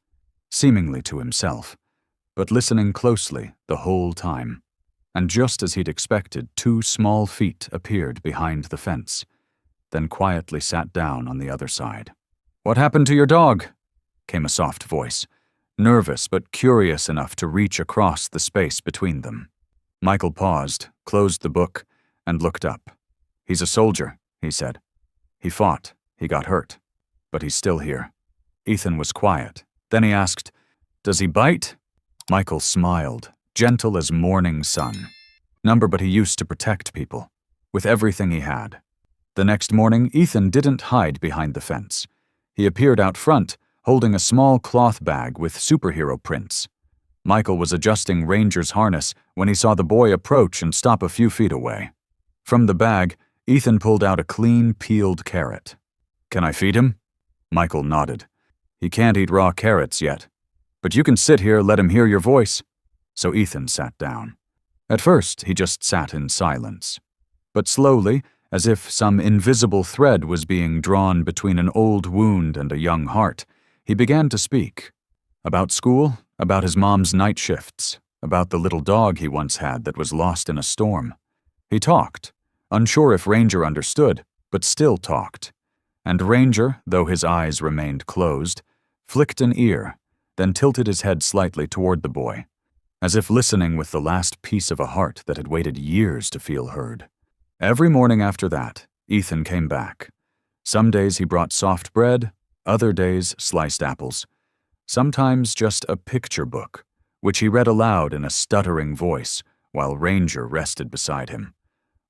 [SPEAKER 1] seemingly to himself, but listening closely the whole time. And just as he'd expected, 2 small feet appeared behind the fence, then quietly sat down on the other side. "What happened to your dog?" came a soft voice, nervous but curious enough to reach across the space between them. Michael paused, closed the book, and looked up. "He's a soldier," he said. He fought. He got hurt. But he's still here. Ethan was quiet. Then he asked, "Does he bite?" Michael smiled, gentle as morning sun. But he used to protect people, with everything he had. The next morning, Ethan didn't hide behind the fence. He appeared out front, holding a small cloth bag with superhero prints. Michael was adjusting Ranger's harness when he saw the boy approach and stop a few feet away. From the bag, Ethan pulled out a clean, peeled carrot. "Can I feed him?" Michael nodded. "He can't eat raw carrots yet. But you can sit here, let him hear your voice." So Ethan sat down. At first, he just sat in silence. But slowly, as if some invisible thread was being drawn between an old wound and a young heart, he began to speak. About school, about his mom's night shifts, about the little dog he once had that was lost in a storm. He talked, unsure if Ranger understood, but still talked. And Ranger, though his eyes remained closed, flicked an ear, then tilted his head slightly toward the boy, as if listening with the last piece of a heart that had waited years to feel heard. Every morning after that, Ethan came back. Some days he brought soft bread, other days sliced apples. Sometimes just a picture book, which he read aloud in a stuttering voice while Ranger rested beside him.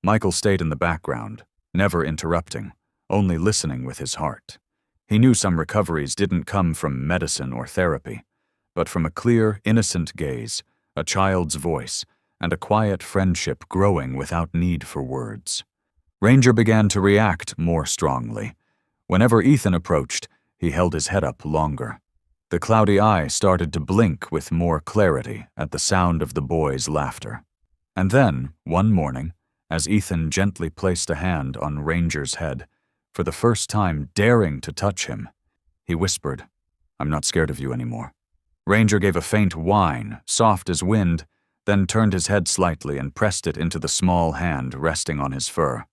[SPEAKER 1] Michael stayed in the background, never interrupting, only listening with his heart. He knew some recoveries didn't come from medicine or therapy, but from a clear, innocent gaze, a child's voice, and a quiet friendship growing without need for words. Ranger began to react more strongly. Whenever Ethan approached, he held his head up longer. The cloudy eye started to blink with more clarity at the sound of the boy's laughter. And then, one morning, as Ethan gently placed a hand on Ranger's head, for the first time daring to touch him, he whispered, "I'm not scared of you anymore." Ranger gave a faint whine, soft as wind, then turned his head slightly and pressed it into the small hand resting on his fur.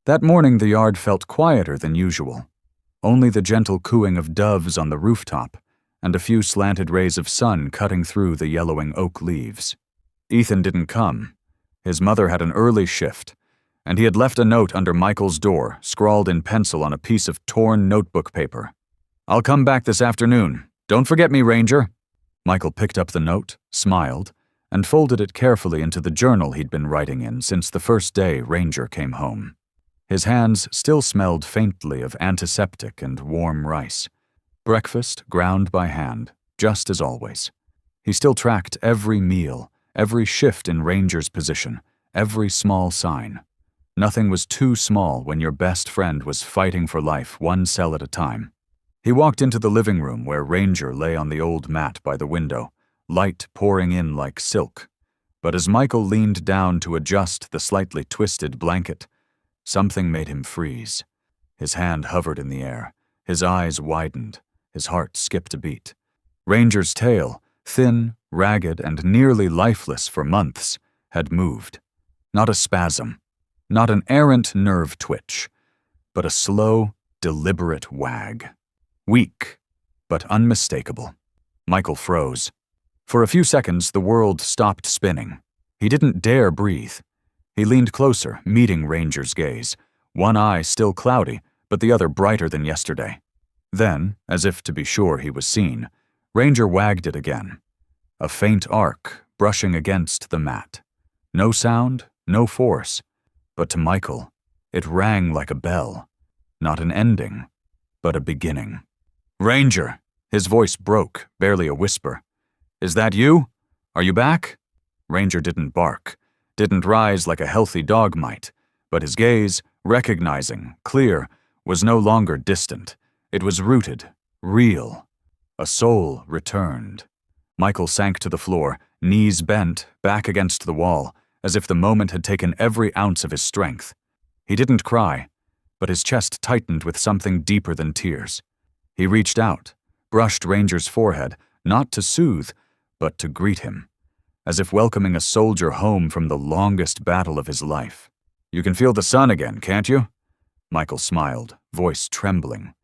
[SPEAKER 1] That morning the yard felt quieter than usual. Only the gentle cooing of doves on the rooftop, and a few slanted rays of sun cutting through the yellowing oak leaves. Ethan didn't come. His mother had an early shift, and he had left a note under Michael's door, scrawled in pencil on a piece of torn notebook paper. "I'll come back this afternoon. Don't forget me, Ranger." Michael picked up the note, smiled, and folded it carefully into the journal he'd been writing in since the first day Ranger came home. His hands still smelled faintly of antiseptic and warm rice. Breakfast ground by hand, just as always. He still tracked every meal, every shift in Ranger's position, every small sign. Nothing was too small when your best friend was fighting for life one cell at a time. He walked into the living room where Ranger lay on the old mat by the window, light pouring in like silk. But as Michael leaned down to adjust the slightly twisted blanket, something made him freeze. His hand hovered in the air, his eyes widened, his heart skipped a beat. Ranger's tail, thin, ragged, and nearly lifeless for months, had moved. Not a spasm, not an errant nerve twitch, but a slow, deliberate wag. Weak, but unmistakable. Michael froze. For a few seconds, the world stopped spinning. He didn't dare breathe. He leaned closer, meeting Ranger's gaze, one eye still cloudy, but the other brighter than yesterday. Then, as if to be sure he was seen, Ranger wagged it again. A faint arc brushing against the mat. No sound, no force, but to Michael, it rang like a bell. Not an ending, but a beginning. "Ranger!" His voice broke, barely a whisper. "Is that you? Are you back?" Ranger didn't bark, didn't rise like a healthy dog might, but his gaze, recognizing, clear, was no longer distant. It was rooted, real. A soul returned. Michael sank to the floor, knees bent, back against the wall, as if the moment had taken every ounce of his strength. He didn't cry, but his chest tightened with something deeper than tears. He reached out, brushed Ranger's forehead, not to soothe, but to greet him, as if welcoming a soldier home from the longest battle of his life. "You can feel the sun again, can't you?" Michael smiled, voice trembling.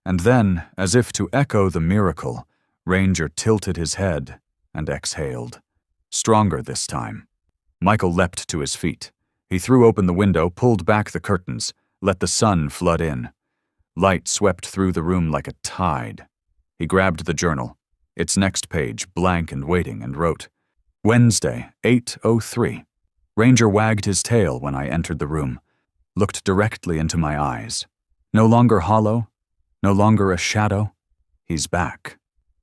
[SPEAKER 1] And then, as if to echo the miracle, Ranger tilted his head and exhaled. Stronger this time. Michael leapt to his feet. He threw open the window, pulled back the curtains, let the sun flood in. Light swept through the room like a tide. He grabbed the journal, its next page blank and waiting, and wrote, Wednesday, 8:03. Ranger wagged his tail when I entered the room, looked directly into my eyes. No longer hollow, no longer a shadow. He's back.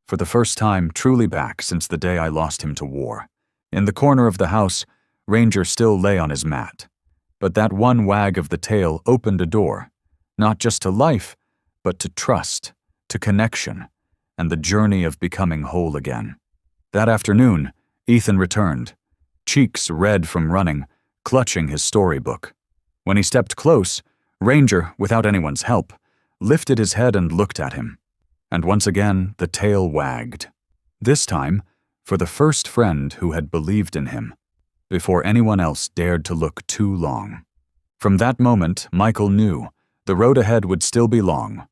[SPEAKER 1] For the first time, truly back since the day I lost him to war. In the corner of the house, Ranger still lay on his mat. But that one wag of the tail opened a door, not just to life, but to trust, to connection, and the journey of becoming whole again. That afternoon, Ethan returned, cheeks red from running, clutching his storybook. When he stepped close, Ranger, without anyone's help, lifted his head and looked at him. And once again, the tail wagged. This time, for the first friend who had believed in him, before anyone else dared to look too long. From that moment, Michael knew the road ahead would still be long,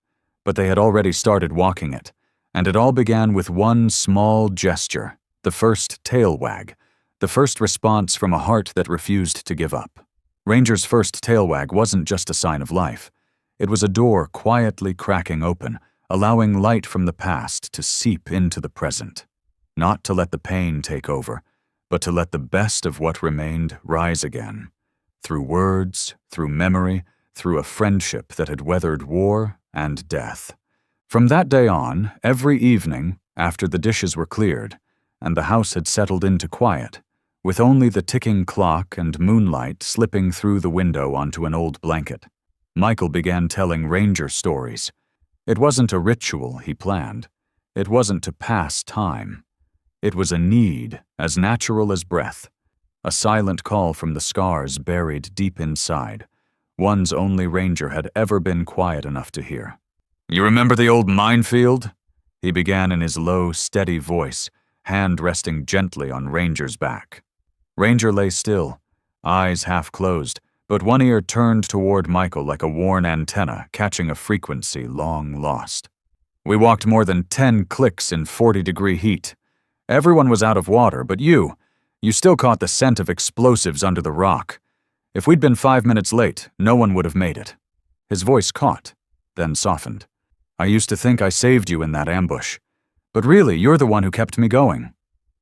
[SPEAKER 1] but they had already started walking it, and it all began with one small gesture, the first tail wag, the first response from a heart that refused to give up. Ranger's first tail wag wasn't just a sign of life. It was a door quietly cracking open, allowing light from the past to seep into the present. Not to let the pain take over, but to let the best of what remained rise again. Through words, through memory, through a friendship that had weathered war and death. From that day on, every evening, after the dishes were cleared, and the house had settled into quiet, with only the ticking clock and moonlight slipping through the window onto an old blanket, Michael began telling Ranger stories. It wasn't a ritual he planned. It wasn't to pass time. It was a need as natural as breath, a silent call from the scars buried deep inside, ones only Ranger had ever been quiet enough to hear. "You remember the old minefield?" He began in his low, steady voice, hand resting gently on Ranger's back. Ranger lay still, eyes half closed, but one ear turned toward Michael like a worn antenna catching a frequency long lost. "We walked more than 10 clicks in 40-degree heat. Everyone was out of water, but you still caught the scent of explosives under the rock. If we'd been 5 minutes late, no one would have made it." His voice caught, then softened. "I used to think I saved you in that ambush. But really, you're the one who kept me going.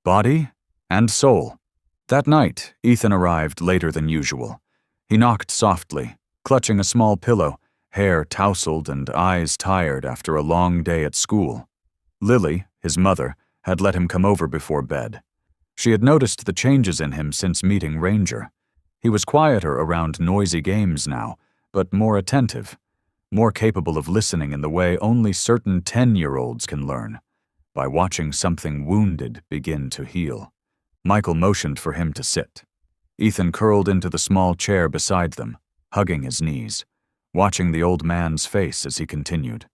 [SPEAKER 1] Body and soul." That night, Ethan arrived later than usual. He knocked softly, clutching a small pillow, hair tousled and eyes tired after a long day at school. Lily, his mother, had let him come over before bed. She had noticed the changes in him since meeting Ranger. He was quieter around noisy games now, but more attentive, more capable of listening in the way only certain 10-year-olds can learn, by watching something wounded begin to heal. Michael motioned for him to sit. Ethan curled into the small chair beside them, hugging his knees, watching the old man's face as he continued.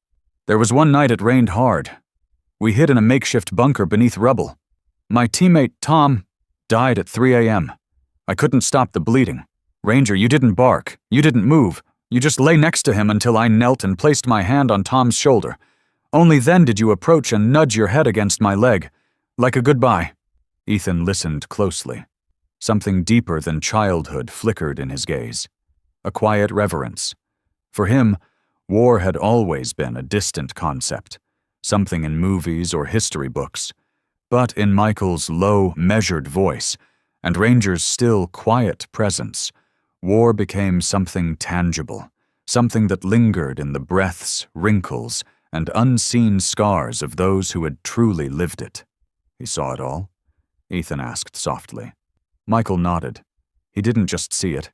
[SPEAKER 1] "There was one night it rained hard. We hid in a makeshift bunker beneath rubble. My teammate, Tom, died at 3 a.m. I couldn't stop the bleeding. Ranger, you didn't bark. You didn't move. You just lay next to him until I knelt and placed my hand on Tom's shoulder. Only then did you approach and nudge your head against my leg, like a goodbye." Ethan listened closely. Something deeper than childhood flickered in his gaze. A quiet reverence. For him, war had always been a distant concept, something in movies or history books. But in Michael's low, measured voice, and Ranger's still, quiet presence, war became something tangible, something that lingered in the breaths, wrinkles, and unseen scars of those who had truly lived it. "He saw it all?" Ethan asked softly. Michael nodded. He didn't just see it.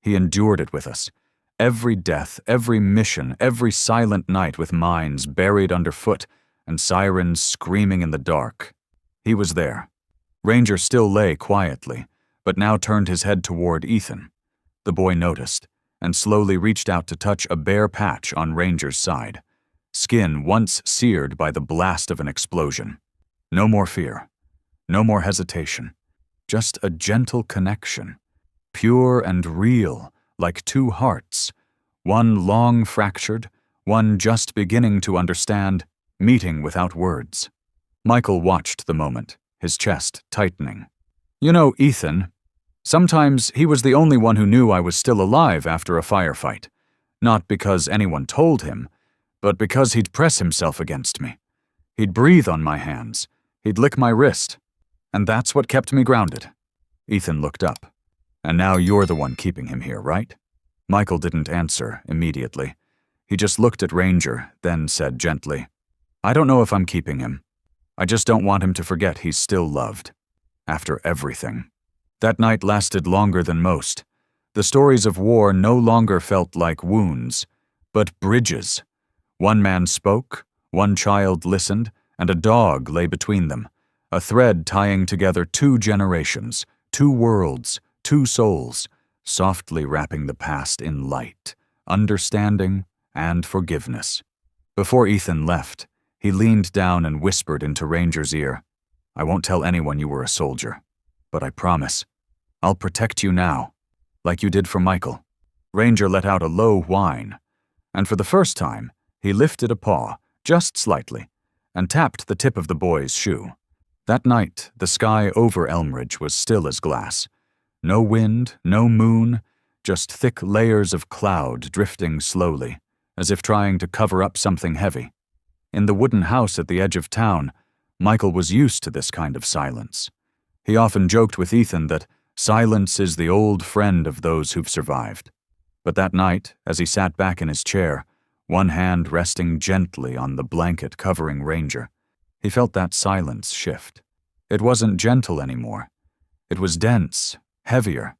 [SPEAKER 1] He endured it with us. Every death, every mission, every silent night with mines buried underfoot and sirens screaming in the dark. He was there. Ranger still lay quietly, but now turned his head toward Ethan. The boy noticed, and slowly reached out to touch a bare patch on Ranger's side, skin once seared by the blast of an explosion. No more fear. No more hesitation. Just a gentle connection, pure and real, like two hearts, one long fractured, one just beginning to understand, meeting without words. Michael watched the moment, his chest tightening. "You know, Ethan, sometimes he was the only one who knew I was still alive after a firefight. Not because anyone told him, but because he'd press himself against me. He'd breathe on my hands. He'd lick my wrist. And that's what kept me grounded. Ethan looked up. And now you're the one keeping him here, right? Michael didn't answer immediately. He just looked at Ranger, then said gently, I don't know if I'm keeping him. I just don't want him to forget he's still loved. After everything. That night lasted longer than most. The stories of war no longer felt like wounds, but bridges. One man spoke, one child listened, and a dog lay between them, a thread tying together 2 generations, 2 worlds, 2 souls, softly wrapping the past in light, understanding, and forgiveness. Before Ethan left, he leaned down and whispered into Ranger's ear, I won't tell anyone you were a soldier, but I promise, I'll protect you now, like you did for Michael. Ranger let out a low whine, and for the first time, he lifted a paw, just slightly, and tapped the tip of the boy's shoe. That night, the sky over Elmridge was still as glass. No wind, no moon, just thick layers of cloud drifting slowly, as if trying to cover up something heavy. In the wooden house at the edge of town, Michael was used to this kind of silence. He often joked with Ethan that silence is the old friend of those who've survived. But that night, as he sat back in his chair, one hand resting gently on the blanket covering Ranger, he felt that silence shift. It wasn't gentle anymore. It was dense, heavier,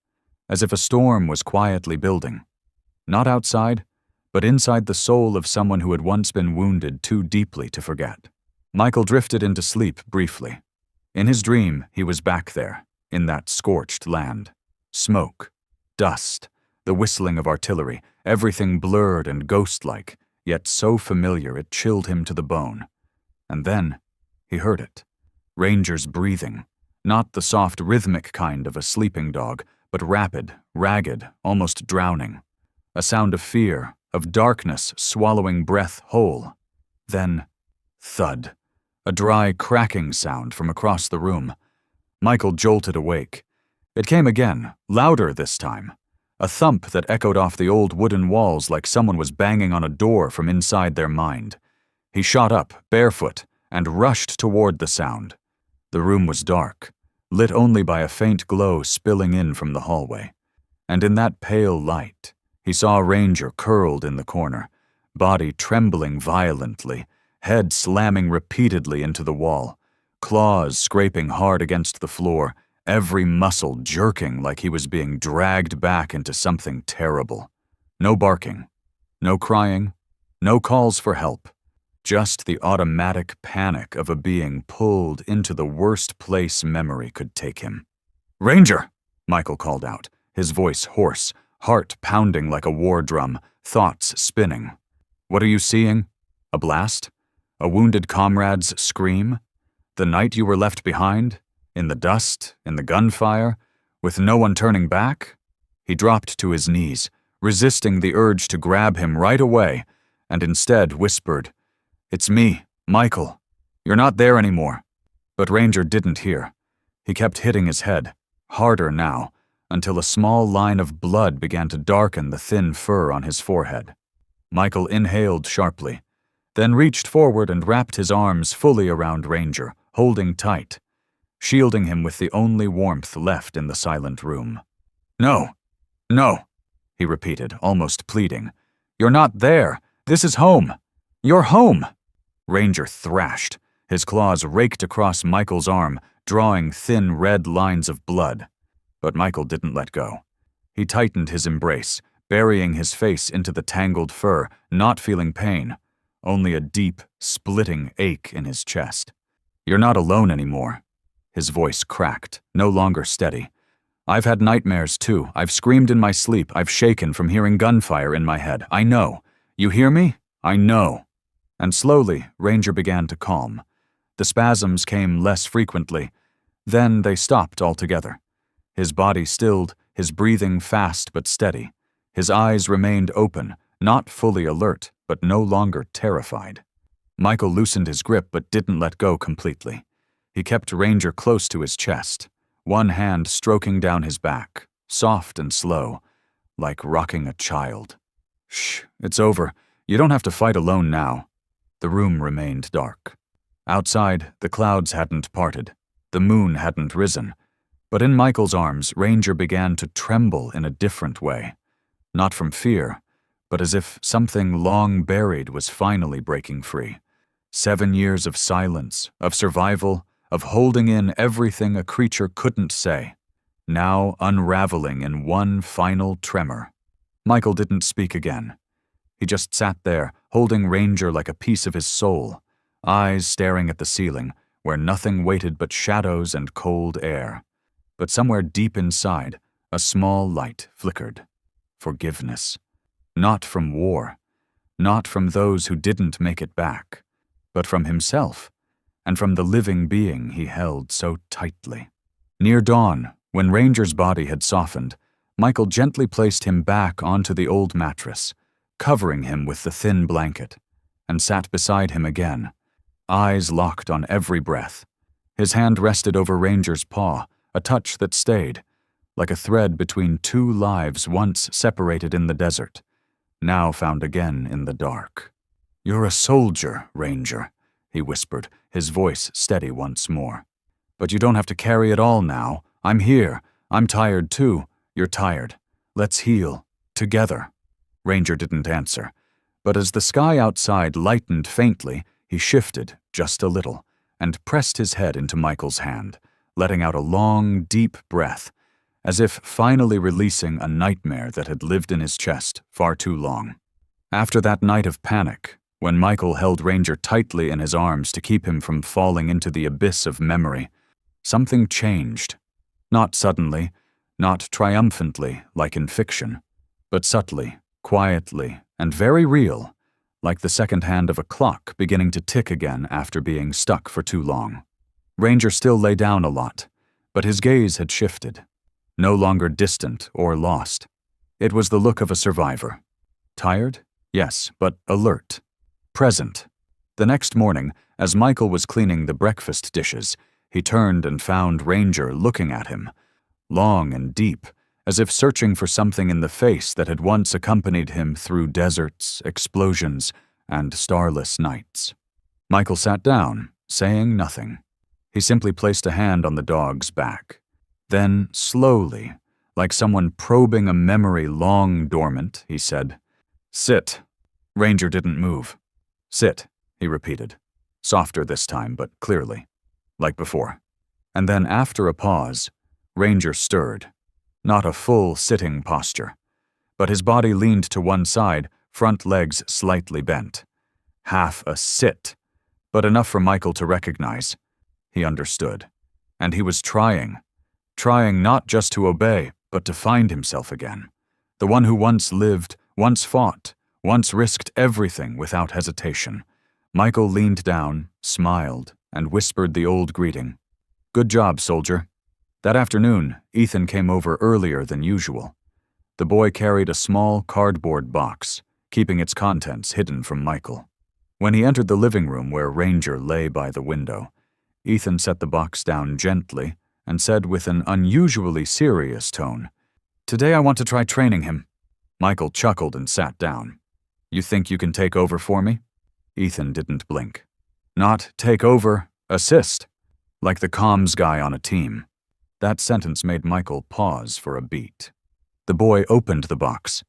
[SPEAKER 1] as if a storm was quietly building. Not outside, but inside the soul of someone who had once been wounded too deeply to forget. Michael drifted into sleep briefly. In his dream, he was back there, in that scorched land. Smoke, dust, the whistling of artillery, everything blurred and ghost-like, yet so familiar it chilled him to the bone. And then, he heard it. Ranger's breathing, not the soft rhythmic kind of a sleeping dog, but rapid, ragged, almost drowning. A sound of fear, of darkness swallowing breath whole. Then, thud, a dry cracking sound from across the room. Michael jolted awake. It came again, louder this time. A thump that echoed off the old wooden walls like someone was banging on a door from inside their mind. He shot up, barefoot, and rushed toward the sound. The room was dark, lit only by a faint glow spilling in from the hallway. And in that pale light, he saw Ranger curled in the corner, body trembling violently, head slamming repeatedly into the wall, claws scraping hard against the floor, every muscle jerking like he was being dragged back into something terrible. No barking, no crying, no calls for help, just the automatic panic of a being pulled into the worst place memory could take him. "Ranger!" Michael called out, his voice hoarse, heart pounding like a war drum, thoughts spinning. "What are you seeing? A blast? A wounded comrade's scream? The night you were left behind? In the dust? In the gunfire? With no one turning back?" He dropped to his knees, resisting the urge to grab him right away, and instead whispered, "It's me, Michael. You're not there anymore." But Ranger didn't hear. He kept hitting his head, harder now, until a small line of blood began to darken the thin fur on his forehead. Michael inhaled sharply, then reached forward and wrapped his arms fully around Ranger, holding tight, shielding him with the only warmth left in the silent room. "No, no," he repeated, almost pleading. "You're not there. This is home. You're home." Ranger thrashed. His claws raked across Michael's arm, drawing thin red lines of blood. But Michael didn't let go. He tightened his embrace, burying his face into the tangled fur, not feeling pain, only a deep, splitting ache in his chest. "You're not alone anymore." His voice cracked, no longer steady. "I've had nightmares too. I've screamed in my sleep. I've shaken from hearing gunfire in my head. I know. You hear me? I know." And slowly, Ranger began to calm. The spasms came less frequently. Then they stopped altogether. His body stilled, his breathing fast but steady. His eyes remained open, not fully alert, but no longer terrified. Michael loosened his grip but didn't let go completely. He kept Ranger close to his chest, one hand stroking down his back, soft and slow, like rocking a child. "Shh, it's over. You don't have to fight alone now." The room remained dark. Outside, the clouds hadn't parted. The moon hadn't risen. But in Michael's arms, Ranger began to tremble in a different way. Not from fear, but as if something long buried was finally breaking free. 7 years of silence, of survival, of holding in everything a creature couldn't say, now unraveling in one final tremor. Michael didn't speak again. He just sat there, holding Ranger like a piece of his soul, eyes staring at the ceiling, where nothing waited but shadows and cold air. But somewhere deep inside, a small light flickered. Forgiveness. Not from war, not from those who didn't make it back, but from himself, and from the living being he held so tightly. Near dawn, when Ranger's body had softened, Michael gently placed him back onto the old mattress, covering him with the thin blanket, and sat beside him again, eyes locked on every breath. His hand rested over Ranger's paw, a touch that stayed, like a thread between two lives once separated in the desert, now found again in the dark. "You're a soldier, Ranger," he whispered, his voice steady once more. "But you don't have to carry it all now. I'm here. I'm tired too. You're tired. Let's heal. Together." Ranger didn't answer, but as the sky outside lightened faintly, he shifted just a little and pressed his head into Michael's hand, letting out a long, deep breath, as if finally releasing a nightmare that had lived in his chest far too long. After that night of panic, when Michael held Ranger tightly in his arms to keep him from falling into the abyss of memory, something changed. Not suddenly, not triumphantly like in fiction, but subtly, quietly, and very real, like the second hand of a clock beginning to tick again after being stuck for too long. Ranger still lay down a lot, but his gaze had shifted. No longer distant or lost. It was the look of a survivor. Tired? Yes, but alert. Present. The next morning, as Michael was cleaning the breakfast dishes, he turned and found Ranger looking at him, long and deep, as if searching for something in the face that had once accompanied him through deserts, explosions, and starless nights. Michael sat down, saying nothing. He simply placed a hand on the dog's back. Then, slowly, like someone probing a memory long dormant, he said, "Sit." Ranger didn't move. "Sit," he repeated, softer this time, but clearly, like before. And then, after a pause, Ranger stirred. Not a full sitting posture, but his body leaned to one side, front legs slightly bent. Half a sit, but enough for Michael to recognize. He understood. And he was trying not just to obey, but to find himself again. The one who once lived, once fought, once risked everything without hesitation. Michael leaned down, smiled, and whispered the old greeting. "Good job, soldier." That afternoon, Ethan came over earlier than usual. The boy carried a small cardboard box, keeping its contents hidden from Michael. When he entered the living room where Ranger lay by the window, Ethan set the box down gently and said with an unusually serious tone, "Today I want to try training him." Michael chuckled and sat down. "You think you can take over for me?" Ethan didn't blink. "Not take over, assist. Like the comms guy on a team." That sentence made Michael pause for a beat. The boy opened the box.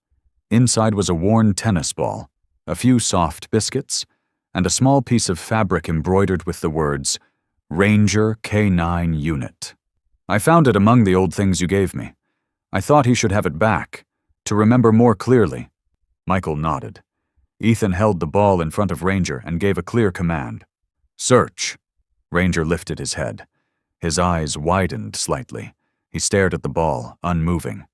[SPEAKER 1] Inside was a worn tennis ball, a few soft biscuits, and a small piece of fabric embroidered with the words, "Ranger K9 Unit." "I found it among the old things you gave me. I thought he should have it back, to remember more clearly." Michael nodded. Ethan held the ball in front of Ranger and gave a clear command. "Search." Ranger lifted his head. His eyes widened slightly. He stared at the ball, unmoving.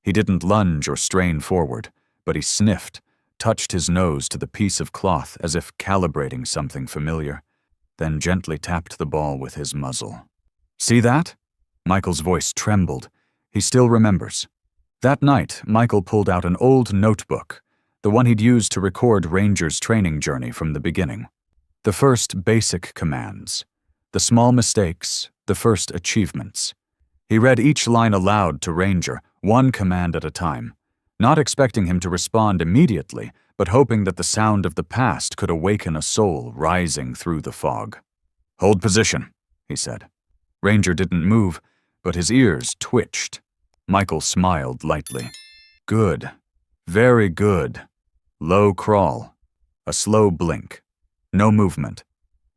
[SPEAKER 1] He didn't lunge or strain forward, but he sniffed, touched his nose to the piece of cloth as if calibrating something familiar, then gently tapped the ball with his muzzle. "See that?" Michael's voice trembled. He still remembers. That night, Michael pulled out an old notebook, the one he'd used to record Ranger's training journey from the beginning. The first basic commands, the small mistakes, the first achievements. He read each line aloud to Ranger, one command at a time, not expecting him to respond immediately, but hoping that the sound of the past could awaken a soul rising through the fog. "Hold position," he said. Ranger didn't move, but his ears twitched. Michael smiled lightly. "Good. Very good." Low crawl. A slow blink. No movement.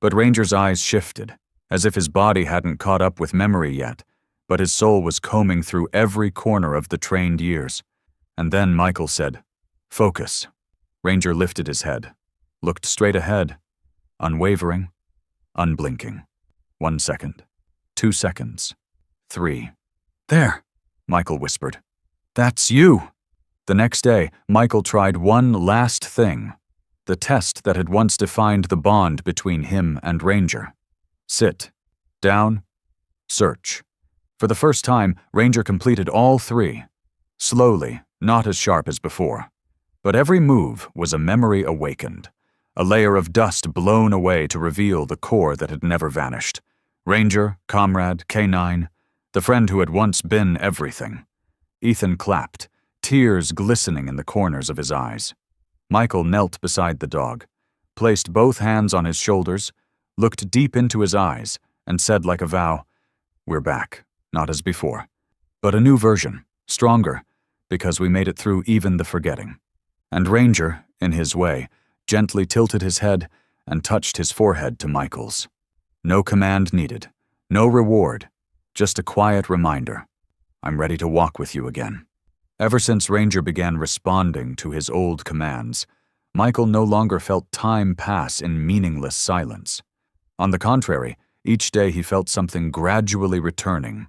[SPEAKER 1] But Ranger's eyes shifted, as if his body hadn't caught up with memory yet, but his soul was combing through every corner of the trained years. And then Michael said, "Focus." Ranger lifted his head, looked straight ahead, unwavering, unblinking. 1 second. 2 seconds. 3. "There," Michael whispered. "That's you." The next day, Michael tried one last thing, the test that had once defined the bond between him and Ranger. Sit. Down. Search. For the first time, Ranger completed all 3. Slowly, not as sharp as before. But every move was a memory awakened, a layer of dust blown away to reveal the core that had never vanished. Ranger, comrade, K9, the friend who had once been everything. Ethan clapped, tears glistening in the corners of his eyes. Michael knelt beside the dog, placed both hands on his shoulders, looked deep into his eyes, and said like a vow, "We're back, not as before, but a new version, stronger, because we made it through even the forgetting." And Ranger, in his way, gently tilted his head and touched his forehead to Michael's. No command needed, no reward, just a quiet reminder. "I'm ready to walk with you again." Ever since Ranger began responding to his old commands, Michael no longer felt time pass in meaningless silence. On the contrary, each day he felt something gradually returning,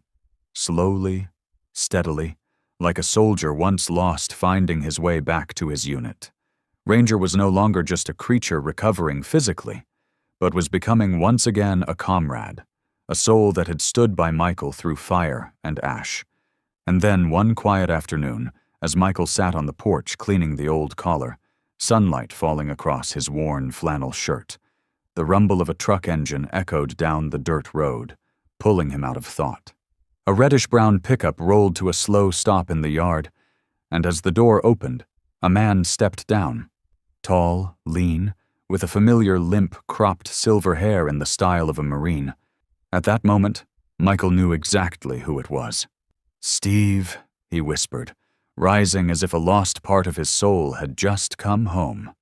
[SPEAKER 1] slowly, steadily, like a soldier once lost finding his way back to his unit. Ranger was no longer just a creature recovering physically, but was becoming once again a comrade, a soul that had stood by Michael through fire and ash. And then one quiet afternoon, as Michael sat on the porch cleaning the old collar, sunlight falling across his worn flannel shirt, the rumble of a truck engine echoed down the dirt road, pulling him out of thought. A reddish-brown pickup rolled to a slow stop in the yard, and as the door opened, a man stepped down. Tall, lean, with a familiar limp, cropped silver hair in the style of a Marine. At that moment, Michael knew exactly who it was. "Steve," he whispered, rising as if a lost part of his soul had just come home.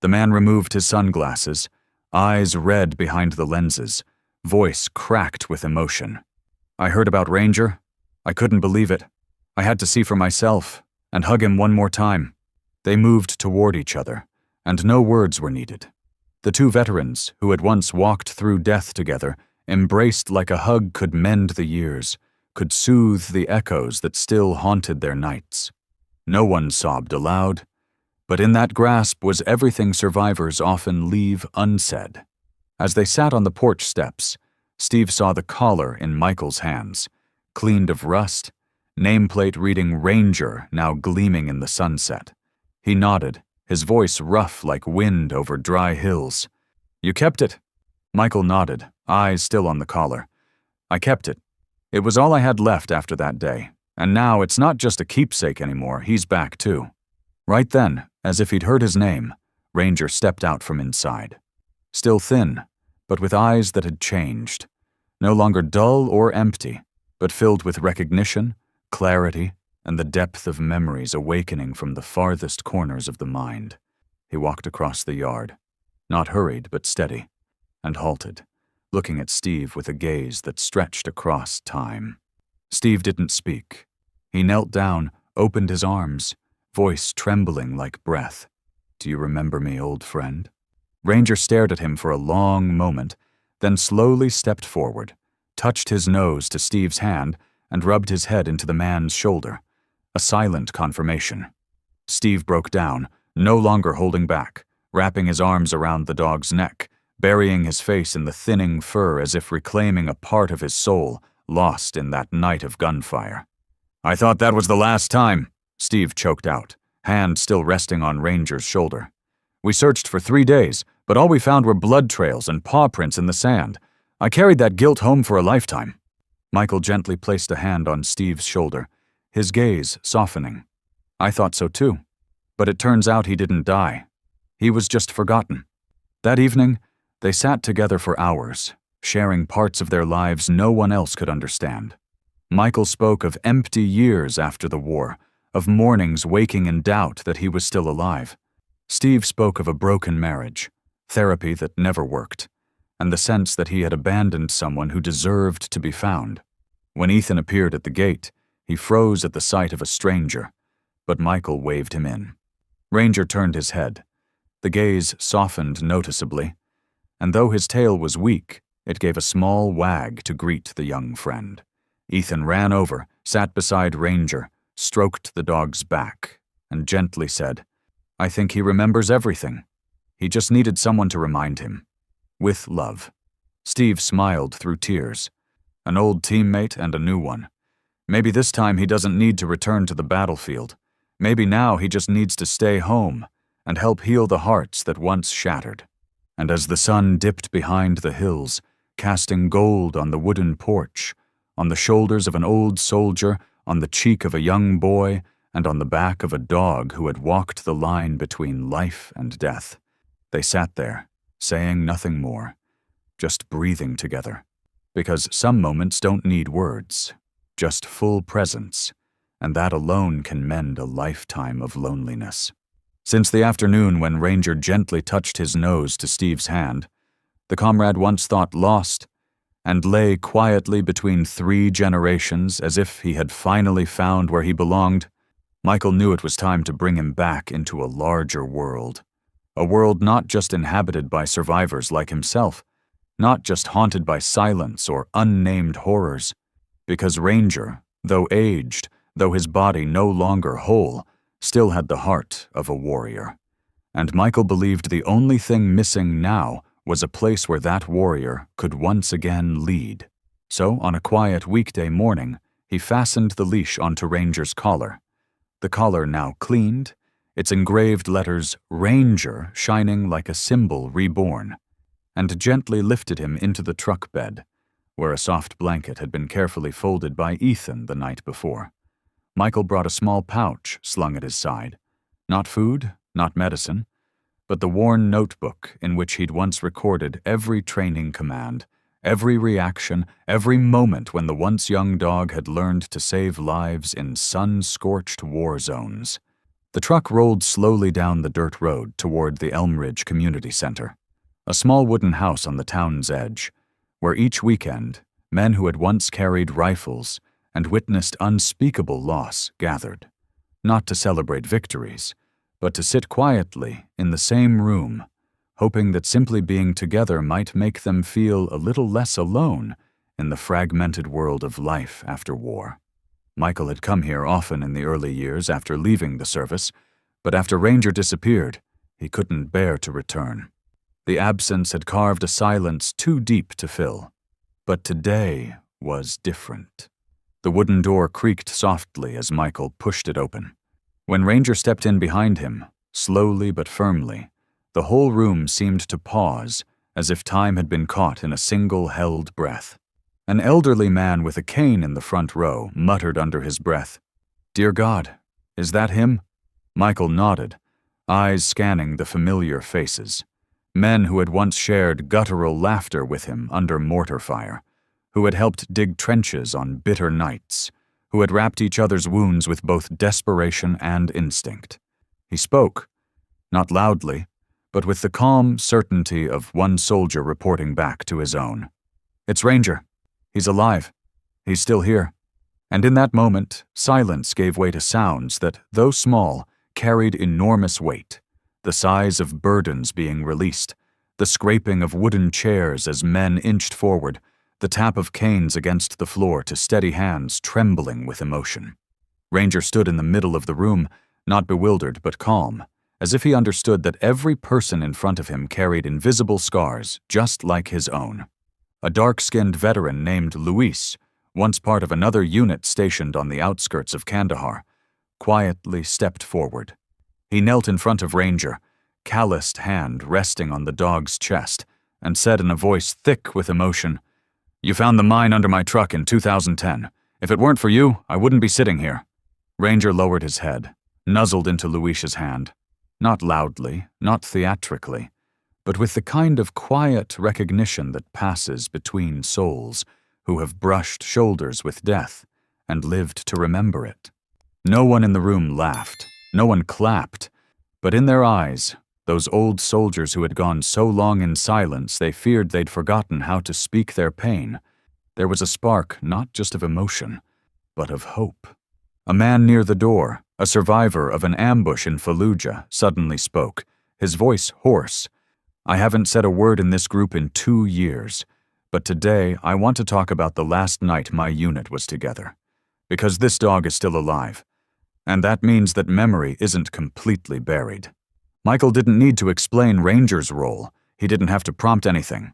[SPEAKER 1] The man removed his sunglasses, eyes red behind the lenses, voice cracked with emotion. "I heard about Ranger. I couldn't believe it. I had to see for myself, and hug him one more time." They moved toward each other, and no words were needed. The two veterans, who had once walked through death together, embraced like a hug could mend the years, could soothe the echoes that still haunted their nights. No one sobbed aloud, but in that grasp was everything survivors often leave unsaid. As they sat on the porch steps, Steve saw the collar in Michael's hands, cleaned of rust, nameplate reading Ranger now gleaming in the sunset. He nodded, his voice rough like wind over dry hills. "You kept it?" Michael nodded, eyes still on the collar. "I kept it. It was all I had left after that day, and now it's not just a keepsake anymore, he's back too." Right then, as if he'd heard his name, Ranger stepped out from inside. Still thin, but with eyes that had changed. No longer dull or empty, but filled with recognition, clarity, and the depth of memories awakening from the farthest corners of the mind. He walked across the yard, not hurried but steady, and halted, looking at Steve with a gaze that stretched across time. Steve didn't speak. He knelt down, opened his arms, voice trembling like breath. "Do you remember me, old friend?" Ranger stared at him for a long moment, then slowly stepped forward, touched his nose to Steve's hand, and rubbed his head into the man's shoulder. A silent confirmation. Steve broke down, no longer holding back, wrapping his arms around the dog's neck, burying his face in the thinning fur as if reclaiming a part of his soul lost in that night of gunfire. "I thought that was the last time," Steve choked out, hand still resting on Ranger's shoulder. "We searched for 3 days, but all we found were blood trails and paw prints in the sand. I carried that guilt home for a lifetime." Michael gently placed a hand on Steve's shoulder, his gaze softening. "I thought so too. But it turns out he didn't die. He was just forgotten. That evening, they sat together for hours, sharing parts of their lives no one else could understand. Michael spoke of empty years after the war, of mornings waking in doubt that he was still alive. Steve spoke of a broken marriage, therapy that never worked, and the sense that he had abandoned someone who deserved to be found. When Ethan appeared at the gate, he froze at the sight of a stranger, but Michael waved him in. Ranger turned his head. The gaze softened noticeably, and though his tail was weak, it gave a small wag to greet the young friend. Ethan ran over, sat beside Ranger, stroked the dog's back, and gently said, "I think he remembers everything. He just needed someone to remind him. With love." Steve smiled through tears. An old teammate and a new one. Maybe this time he doesn't need to return to the battlefield. Maybe now he just needs to stay home and help heal the hearts that once shattered. And as the sun dipped behind the hills, casting gold on the wooden porch, on the shoulders of an old soldier, on the cheek of a young boy, and on the back of a dog who had walked the line between life and death, they sat there, saying nothing more, just breathing together. Because some moments don't need words, just full presence, and that alone can mend a lifetime of loneliness. Since the afternoon when Ranger gently touched his nose to Steve's hand, the comrade once thought lost, and lay quietly between 3 generations as if he had finally found where he belonged, Michael knew it was time to bring him back into a larger world. A world not just inhabited by survivors like himself, not just haunted by silence or unnamed horrors. Because Ranger, though aged, though his body no longer whole, still had the heart of a warrior. And Michael believed the only thing missing now was a place where that warrior could once again lead. So, on a quiet weekday morning, he fastened the leash onto Ranger's collar. The collar now cleaned, its engraved letters Ranger shining like a symbol reborn, and gently lifted him into the truck bed, where a soft blanket had been carefully folded by Ethan the night before. Michael brought a small pouch slung at his side. Not food, not medicine, but the worn notebook in which he'd once recorded every training command, every reaction, every moment when the once young dog had learned to save lives in sun-scorched war zones. The truck rolled slowly down the dirt road toward the Elm Ridge Community Center, a small wooden house on the town's edge, where each weekend, men who had once carried rifles and witnessed unspeakable loss gathered, not to celebrate victories, but to sit quietly in the same room, hoping that simply being together might make them feel a little less alone in the fragmented world of life after war. Michael had come here often in the early years after leaving the service, but after Ranger disappeared, he couldn't bear to return. The absence had carved a silence too deep to fill. But today was different. The wooden door creaked softly as Michael pushed it open. When Ranger stepped in behind him, slowly but firmly, the whole room seemed to pause, as if time had been caught in a single held breath. An elderly man with a cane in the front row muttered under his breath, "Dear God, is that him?" Michael nodded, eyes scanning the familiar faces. Men who had once shared guttural laughter with him under mortar fire, who had helped dig trenches on bitter nights, who had wrapped each other's wounds with both desperation and instinct. He spoke, not loudly, but with the calm certainty of one soldier reporting back to his own. "It's Ranger. He's alive. He's still here." And in that moment, silence gave way to sounds that, though small, carried enormous weight. The size of burdens being released, the scraping of wooden chairs as men inched forward, the tap of canes against the floor to steady hands trembling with emotion. Ranger stood in the middle of the room, not bewildered but calm, as if he understood that every person in front of him carried invisible scars just like his own. A dark-skinned veteran named Luis, once part of another unit stationed on the outskirts of Kandahar, quietly stepped forward. He knelt in front of Ranger, calloused hand resting on the dog's chest, and said in a voice thick with emotion, "You found the mine under my truck in 2010. If it weren't for you, I wouldn't be sitting here." Ranger lowered his head, nuzzled into Luis's hand. Not loudly, not theatrically, but with the kind of quiet recognition that passes between souls who have brushed shoulders with death and lived to remember it. No one in the room laughed, no one clapped, but in their eyes, those old soldiers who had gone so long in silence they feared they'd forgotten how to speak their pain, there was a spark not just of emotion, but of hope. A man near the door, a survivor of an ambush in Fallujah, suddenly spoke, his voice hoarse. "I haven't said a word in this group in 2 years, but today I want to talk about the last night my unit was together. Because this dog is still alive. And that means that memory isn't completely buried." Michael didn't need to explain Ranger's role. He didn't have to prompt anything.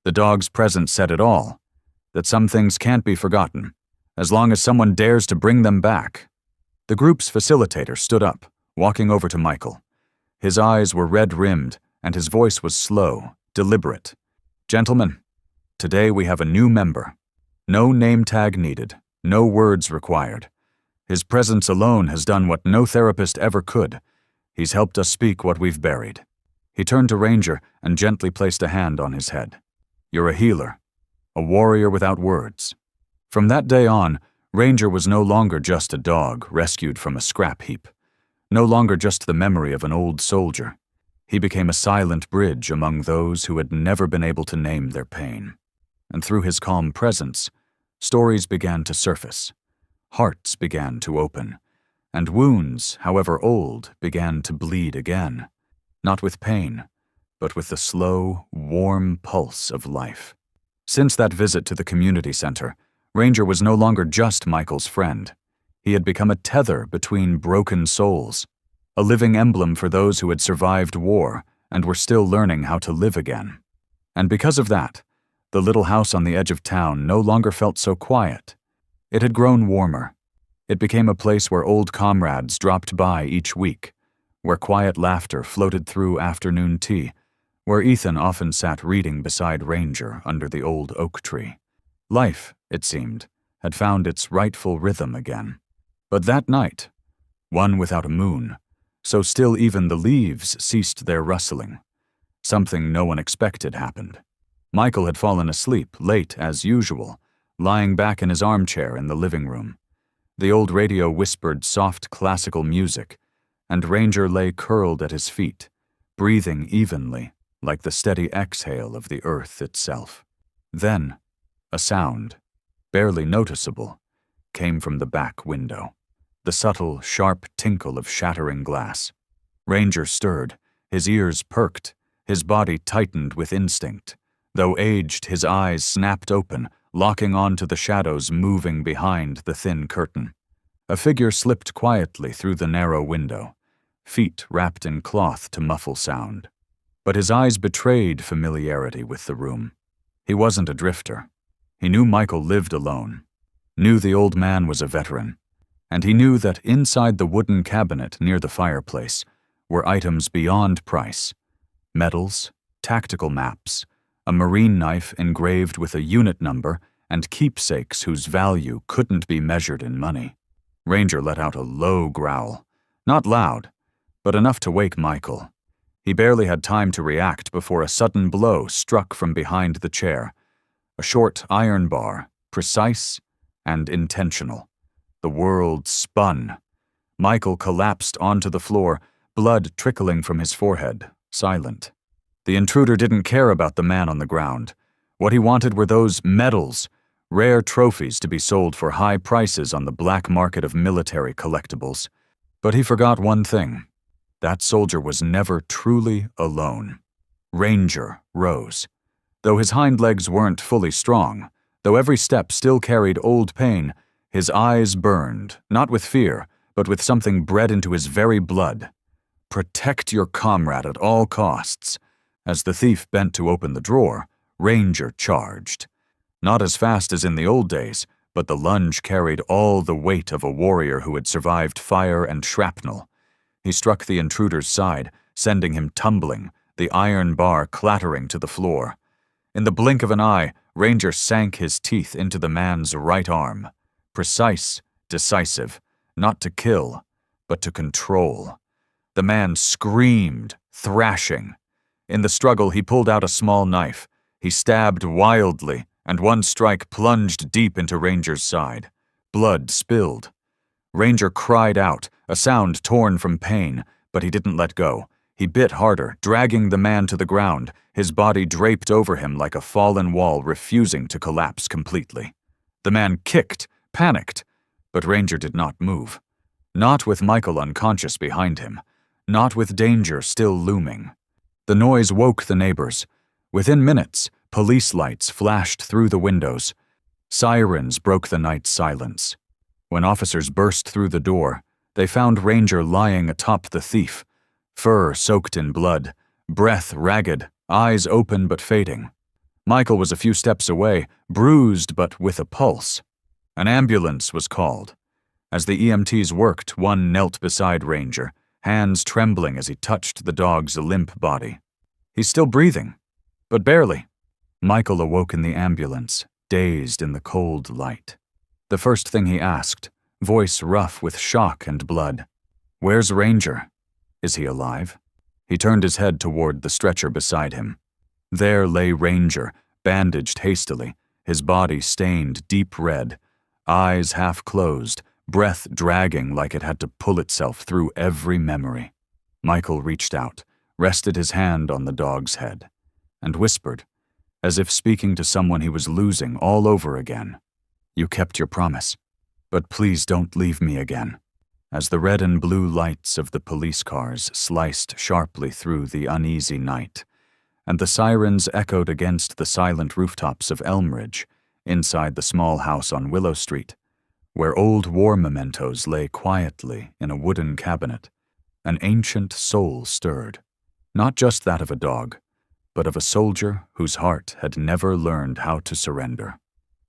[SPEAKER 1] The dog's presence said it all, that some things can't be forgotten, as long as someone dares to bring them back. The group's facilitator stood up, walking over to Michael. His eyes were red-rimmed, and his voice was slow, deliberate. "Gentlemen, today we have a new member. No name tag needed, no words required. His presence alone has done what no therapist ever could. He's helped us speak what we've buried." He turned to Ranger and gently placed a hand on his head. "You're a healer, a warrior without words." From that day on, Ranger was no longer just a dog rescued from a scrap heap, no longer just the memory of an old soldier. He became a silent bridge among those who had never been able to name their pain. And through his calm presence, stories began to surface. Hearts began to open, and wounds, however old, began to bleed again, not with pain, but with the slow, warm pulse of life. Since that visit to the community center, Ranger was no longer just Michael's friend. He had become a tether between broken souls, a living emblem for those who had survived war and were still learning how to live again. And because of that, the little house on the edge of town no longer felt so quiet. It had grown warmer. It became a place where old comrades dropped by each week, where quiet laughter floated through afternoon tea, where Ethan often sat reading beside Ranger under the old oak tree. Life, it seemed, had found its rightful rhythm again. But that night, one without a moon, so still even the leaves ceased their rustling, something no one expected happened. Michael had fallen asleep late as usual, lying back in his armchair in the living room. The old radio whispered soft classical music, and Ranger lay curled at his feet, breathing evenly, like the steady exhale of the earth itself. Then, a sound, barely noticeable, came from the back window, the subtle, sharp tinkle of shattering glass. Ranger stirred, his ears perked, his body tightened with instinct. Though aged, his eyes snapped open, locking onto the shadows moving behind the thin curtain. A figure slipped quietly through the narrow window, feet wrapped in cloth to muffle sound. But his eyes betrayed familiarity with the room. He wasn't a drifter. He knew Michael lived alone, knew the old man was a veteran, and he knew that inside the wooden cabinet near the fireplace were items beyond price: medals, tactical maps, a marine knife engraved with a unit number, and keepsakes whose value couldn't be measured in money. Ranger let out a low growl, not loud, but enough to wake Michael. He barely had time to react before a sudden blow struck from behind the chair. A short iron bar, precise and intentional. The world spun. Michael collapsed onto the floor, blood trickling from his forehead, silent. The intruder didn't care about the man on the ground. What he wanted were those medals, rare trophies to be sold for high prices on the black market of military collectibles. But he forgot one thing. That soldier was never truly alone. Ranger rose. Though his hind legs weren't fully strong, though every step still carried old pain, his eyes burned, not with fear, but with something bred into his very blood. Protect your comrade at all costs. As the thief bent to open the drawer, Ranger charged. Not as fast as in the old days, but the lunge carried all the weight of a warrior who had survived fire and shrapnel. He struck the intruder's side, sending him tumbling, the iron bar clattering to the floor. In the blink of an eye, Ranger sank his teeth into the man's right arm. Precise, decisive, not to kill, but to control. The man screamed, thrashing. In the struggle, he pulled out a small knife. He stabbed wildly, and one strike plunged deep into Ranger's side. Blood spilled. Ranger cried out, a sound torn from pain, but he didn't let go. He bit harder, dragging the man to the ground, his body draped over him like a fallen wall, refusing to collapse completely. The man kicked, panicked, but Ranger did not move. Not with Michael unconscious behind him. Not with danger still looming. The noise woke the neighbors. Within minutes, police lights flashed through the windows. Sirens broke the night silence. When officers burst through the door, they found Ranger lying atop the thief, fur soaked in blood, breath ragged, eyes open but fading. Michael was a few steps away, bruised but with a pulse. An ambulance was called. As the EMTs worked, one knelt beside Ranger, hands trembling as he touched the dog's limp body. He's still breathing, but barely. Michael awoke in the ambulance, dazed in the cold light. The first thing he asked, voice rough with shock and blood, "Where's Ranger? Is he alive?" He turned his head toward the stretcher beside him. There lay Ranger, bandaged hastily, his body stained deep red, eyes half closed, breath dragging like it had to pull itself through every memory. Michael reached out, rested his hand on the dog's head, and whispered, as if speaking to someone he was losing all over again, "You kept your promise, but please don't leave me again." As the red and blue lights of the police cars sliced sharply through the uneasy night, and the sirens echoed against the silent rooftops of Elmridge, inside the small house on Willow Street, where old war mementos lay quietly in a wooden cabinet, an ancient soul stirred, not just that of a dog, but of a soldier whose heart had never learned how to surrender.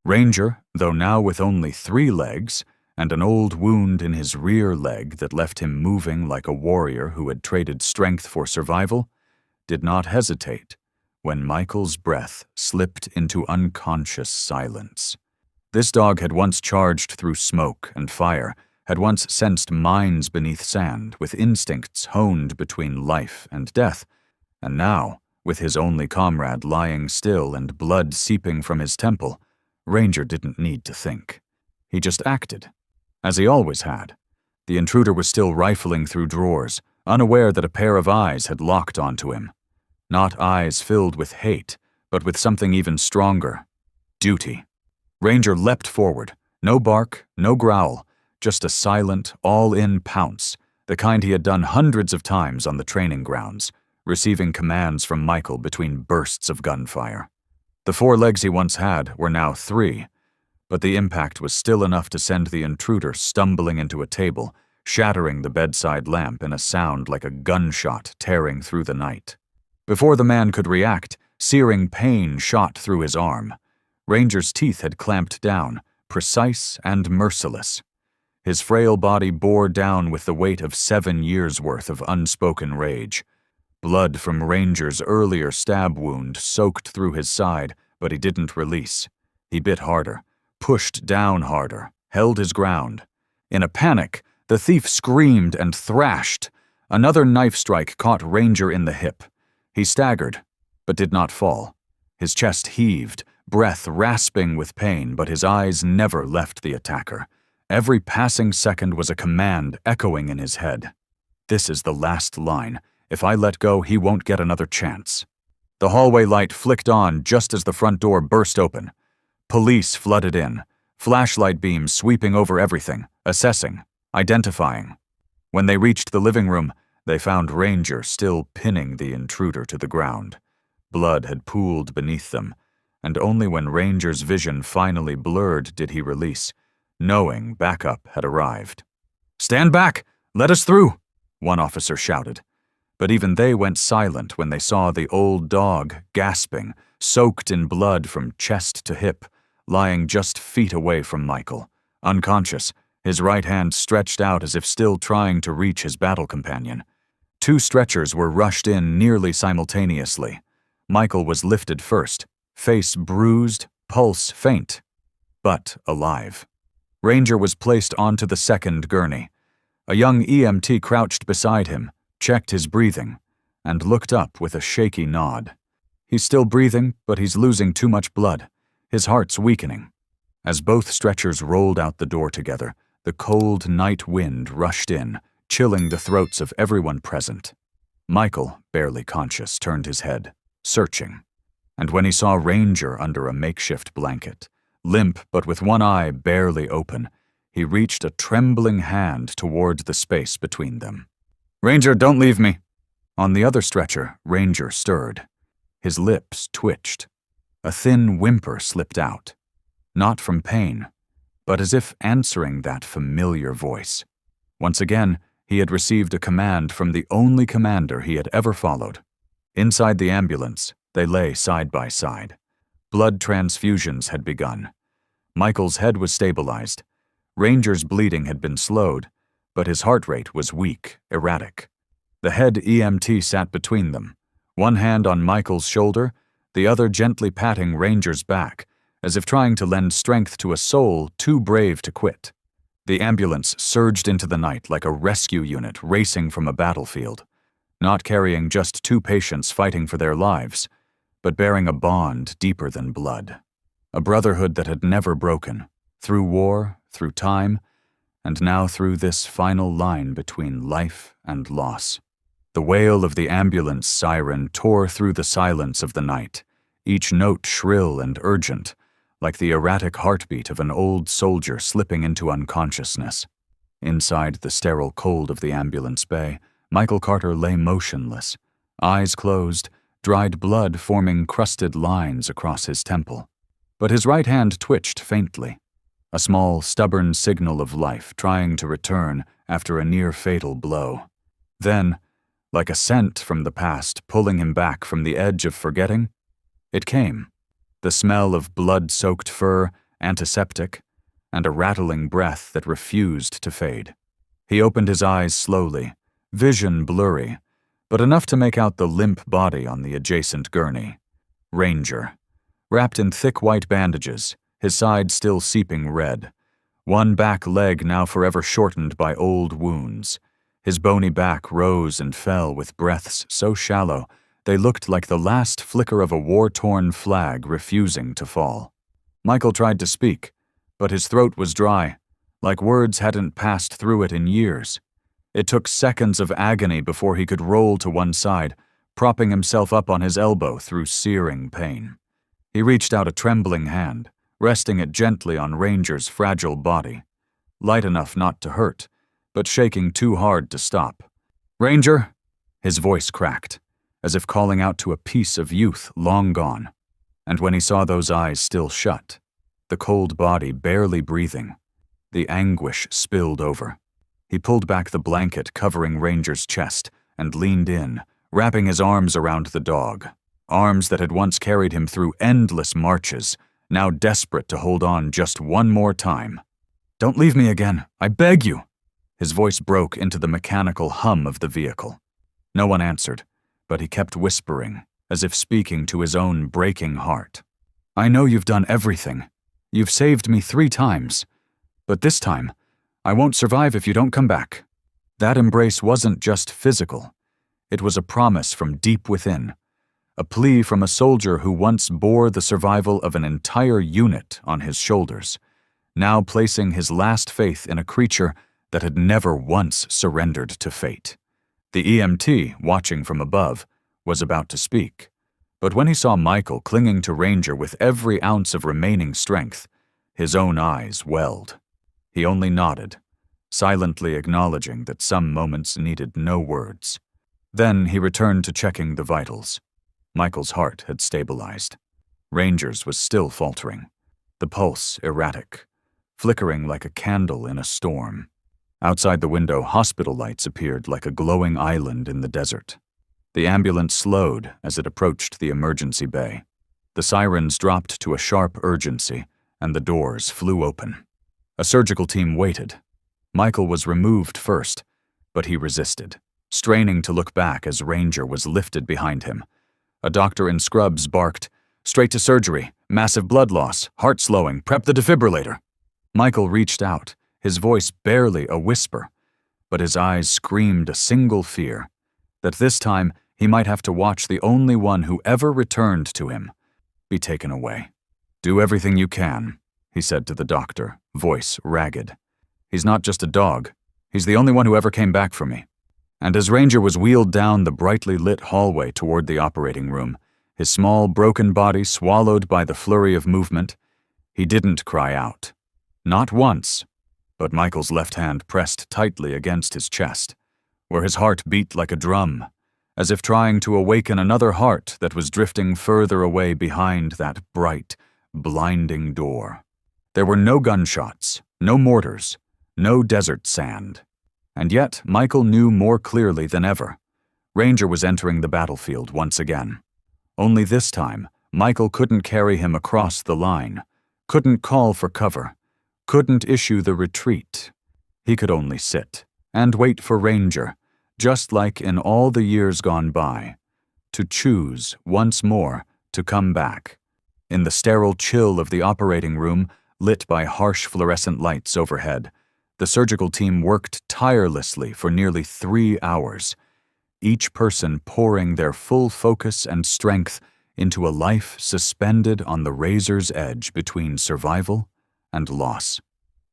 [SPEAKER 1] Ranger, though now with only 3 legs and an old wound in his rear leg that left him moving like a warrior who had traded strength for survival, did not hesitate when Michael's breath slipped into unconscious silence. This dog had once charged through smoke and fire, had once sensed mines beneath sand with instincts honed between life and death, and now, with his only comrade lying still and blood seeping from his temple, Ranger didn't need to think. He just acted, as he always had. The intruder was still rifling through drawers, unaware that a pair of eyes had locked onto him. Not eyes filled with hate, but with something even stronger, duty. Ranger leapt forward, no bark, no growl, just a silent, all-in pounce, the kind he had done hundreds of times on the training grounds, receiving commands from Michael between bursts of gunfire. The 4 legs he once had were now 3, but the impact was still enough to send the intruder stumbling into a table, shattering the bedside lamp in a sound like a gunshot tearing through the night. Before the man could react, searing pain shot through his arm. Ranger's teeth had clamped down, precise and merciless. His frail body bore down with the weight of 7 years' worth of unspoken rage. Blood from Ranger's earlier stab wound soaked through his side, but he didn't release. He bit harder, pushed down harder, held his ground. In a panic, the thief screamed and thrashed. Another knife strike caught Ranger in the hip. He staggered, but did not fall. His chest heaved, breath rasping with pain, but his eyes never left the attacker. Every passing second was a command echoing in his head. "This is the last line. If I let go, he won't get another chance." The hallway light flicked on just as the front door burst open. Police flooded in, flashlight beams sweeping over everything, assessing, identifying. When they reached the living room, they found Ranger still pinning the intruder to the ground. Blood had pooled beneath them, and only when Ranger's vision finally blurred did he release, knowing backup had arrived. "Stand back! Let us through!" one officer shouted. But even they went silent when they saw the old dog, gasping, soaked in blood from chest to hip, lying just feet away from Michael, unconscious, his right hand stretched out as if still trying to reach his battle companion. 2 stretchers were rushed in nearly simultaneously. Michael was lifted first, face bruised, pulse faint, but alive. Ranger was placed onto the second gurney. A young EMT crouched beside him, checked his breathing, and looked up with a shaky nod. He's still breathing, but he's losing too much blood. His heart's weakening. As both stretchers rolled out the door together, the cold night wind rushed in, chilling the throats of everyone present. Michael, barely conscious, turned his head, searching. And when he saw Ranger under a makeshift blanket, limp but with one eye barely open, he reached a trembling hand toward the space between them. "Ranger, don't leave me!" On the other stretcher, Ranger stirred. His lips twitched. A thin whimper slipped out. Not from pain, but as if answering that familiar voice. Once again, he had received a command from the only commander he had ever followed. Inside the ambulance, they lay side by side. Blood transfusions had begun. Michael's head was stabilized. Ranger's bleeding had been slowed, but his heart rate was weak, erratic. The head EMT sat between them, one hand on Michael's shoulder, the other gently patting Ranger's back, as if trying to lend strength to a soul too brave to quit. The ambulance surged into the night like a rescue unit racing from a battlefield, not carrying just two patients fighting for their lives, but bearing a bond deeper than blood. A brotherhood that had never broken, through war, through time, and now through this final line between life and loss. The wail of the ambulance siren tore through the silence of the night, each note shrill and urgent, like the erratic heartbeat of an old soldier slipping into unconsciousness. Inside the sterile cold of the ambulance bay, Michael Carter lay motionless, eyes closed, dried blood forming crusted lines across his temple. But his right hand twitched faintly, a small, stubborn signal of life trying to return after a near-fatal blow. Then, like a scent from the past pulling him back from the edge of forgetting, it came. The smell of blood-soaked fur, antiseptic, and a rattling breath that refused to fade. He opened his eyes slowly, vision blurry, but enough to make out the limp body on the adjacent gurney. Ranger, wrapped in thick white bandages, his side still seeping red, one back leg now forever shortened by old wounds. His bony back rose and fell with breaths so shallow they looked like the last flicker of a war-torn flag refusing to fall. Michael tried to speak, but his throat was dry, like words hadn't passed through it in years. It took seconds of agony before he could roll to one side, propping himself up on his elbow through searing pain. He reached out a trembling hand, resting it gently on Ranger's fragile body, light enough not to hurt, but shaking too hard to stop. "Ranger!" His voice cracked, as if calling out to a piece of youth long gone. And when he saw those eyes still shut, the cold body barely breathing, the anguish spilled over. He pulled back the blanket covering Ranger's chest and leaned in, wrapping his arms around the dog, arms that had once carried him through endless marches, now desperate to hold on just one more time. "Don't leave me again, I beg you!" His voice broke into the mechanical hum of the vehicle. No one answered, but he kept whispering, as if speaking to his own breaking heart. "I know you've done everything. You've saved me 3 times. But this time, I won't survive if you don't come back." That embrace wasn't just physical. It was a promise from deep within, a plea from a soldier who once bore the survival of an entire unit on his shoulders, now placing his last faith in a creature that had never once surrendered to fate. The EMT, watching from above, was about to speak, but when he saw Michael clinging to Ranger with every ounce of remaining strength, his own eyes welled. He only nodded, silently acknowledging that some moments needed no words. Then he returned to checking the vitals. Michael's heart had stabilized. Ranger's was still faltering, the pulse erratic, flickering like a candle in a storm. Outside the window, hospital lights appeared like a glowing island in the desert. The ambulance slowed as it approached the emergency bay. The sirens dropped to a sharp urgency, and the doors flew open. A surgical team waited. Michael was removed first, but he resisted, straining to look back as Ranger was lifted behind him. A doctor in scrubs barked, "Straight to surgery, massive blood loss, heart slowing, prep the defibrillator." Michael reached out, his voice barely a whisper, but his eyes screamed a single fear: that this time he might have to watch the only one who ever returned to him be taken away. "Do everything you can," he said to the doctor, voice ragged. "He's not just a dog. He's the only one who ever came back for me." And as Ranger was wheeled down the brightly lit hallway toward the operating room, his small, broken body swallowed by the flurry of movement, he didn't cry out. Not once, but Michael's left hand pressed tightly against his chest, where his heart beat like a drum, as if trying to awaken another heart that was drifting further away behind that bright, blinding door. There were no gunshots, no mortars, no desert sand. And yet Michael knew more clearly than ever. Ranger was entering the battlefield once again. Only this time, Michael couldn't carry him across the line, couldn't call for cover, couldn't issue the retreat. He could only sit and wait for Ranger, just like in all the years gone by, to choose once more to come back. In the sterile chill of the operating room, lit by harsh fluorescent lights overhead, the surgical team worked tirelessly for nearly 3 hours, each person pouring their full focus and strength into a life suspended on the razor's edge between survival and loss.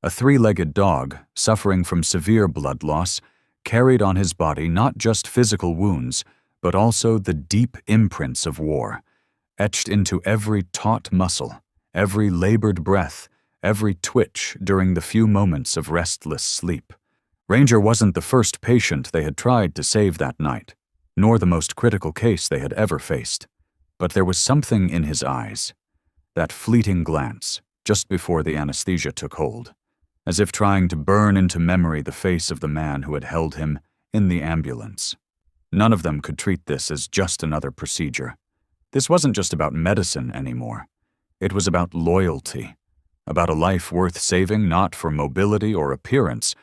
[SPEAKER 1] A 3-legged dog, suffering from severe blood loss, carried on his body not just physical wounds, but also the deep imprints of war, etched into every taut muscle, every labored breath, every twitch during the few moments of restless sleep. Ranger wasn't the first patient they had tried to save that night, nor the most critical case they had ever faced. But there was something in his eyes, that fleeting glance just before the anesthesia took hold, as if trying to burn into memory the face of the man who had held him in the ambulance. None of them could treat this as just another procedure. This wasn't just about medicine anymore. It was about loyalty, about a life worth saving not for mobility or appearance,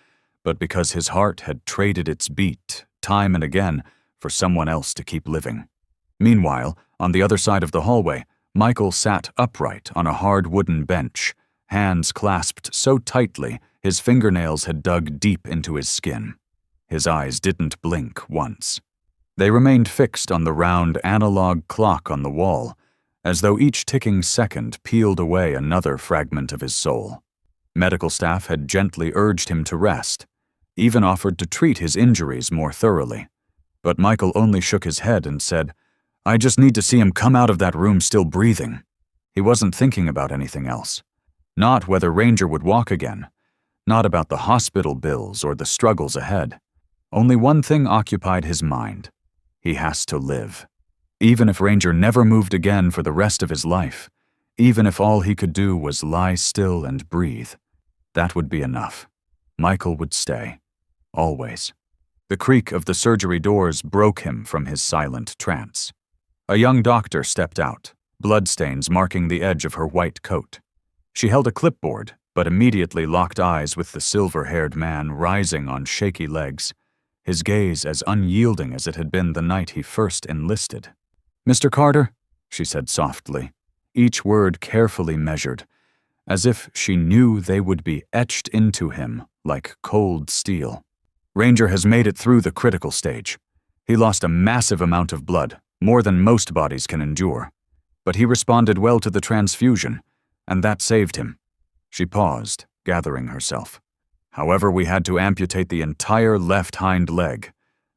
[SPEAKER 1] but because his heart had traded its beat, time and again, for someone else to keep living. Meanwhile, on the other side of the hallway, Michael sat upright on a hard wooden bench, hands clasped so tightly his fingernails had dug deep into his skin. His eyes didn't blink once. They remained fixed on the round analog clock on the wall, as though each ticking second peeled away another fragment of his soul. Medical staff had gently urged him to rest, even offered to treat his injuries more thoroughly. But Michael only shook his head and said, "I just need to see him come out of that room still breathing." He wasn't thinking about anything else. Not whether Ranger would walk again, not about the hospital bills or the struggles ahead. Only one thing occupied his mind. He has to live. Even if Ranger never moved again for the rest of his life, even if all he could do was lie still and breathe, that would be enough. Michael would stay. Always. The creak of the surgery doors broke him from his silent trance. A young doctor stepped out, bloodstains marking the edge of her white coat. She held a clipboard, but immediately locked eyes with the silver-haired man rising on shaky legs, his gaze as unyielding as it had been the night he first enlisted. "Mr. Carter," she said softly, each word carefully measured, as if she knew they would be etched into him like cold steel. "Ranger has made it through the critical stage. He lost a massive amount of blood, more than most bodies can endure. But he responded well to the transfusion, and that saved him." She paused, gathering herself. "However, we had to amputate the entire left hind leg.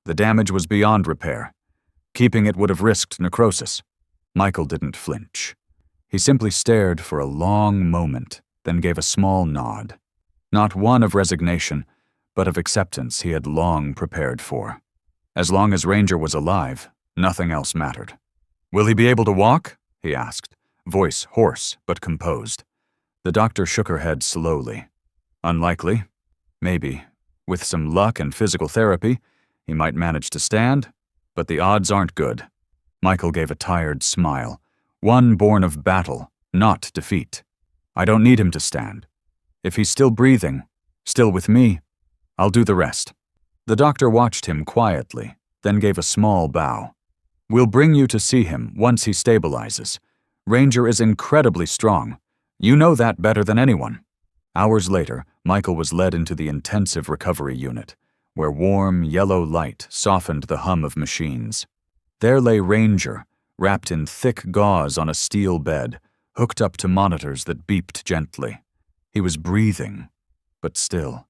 [SPEAKER 1] The damage was beyond repair. Keeping it would have risked necrosis." Michael didn't flinch. He simply stared for a long moment, then gave a small nod. Not one of resignation, but of acceptance he had long prepared for. As long as Ranger was alive, nothing else mattered. "Will he be able to walk?" he asked, voice hoarse but composed. The doctor shook her head slowly. "Unlikely. Maybe. With some luck and physical therapy, he might manage to stand, but the odds aren't good." Michael gave a tired smile, one born of battle, not defeat. "I don't need him to stand. If he's still breathing, still with me, I'll do the rest." The doctor watched him quietly, then gave a small bow. "We'll bring you to see him once he stabilizes. Ranger is incredibly strong. You know that better than anyone." Hours later, Michael was led into the intensive recovery unit, where warm, yellow light softened the hum of machines. There lay Ranger, wrapped in thick gauze on a steel bed, hooked up to monitors that beeped gently. He was breathing, but still.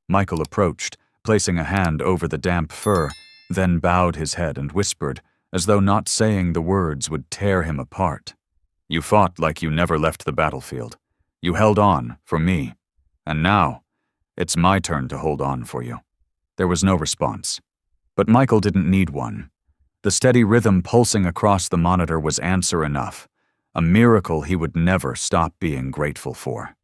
[SPEAKER 1] Michael approached, placing a hand over the damp fur, then bowed his head and whispered, as though not saying the words would tear him apart. "You fought like you never left the battlefield. You held on, for me. And now, it's my turn to hold on for you." There was no response. But Michael didn't need one. The steady rhythm pulsing across the monitor was answer enough, a miracle he would never stop being grateful for.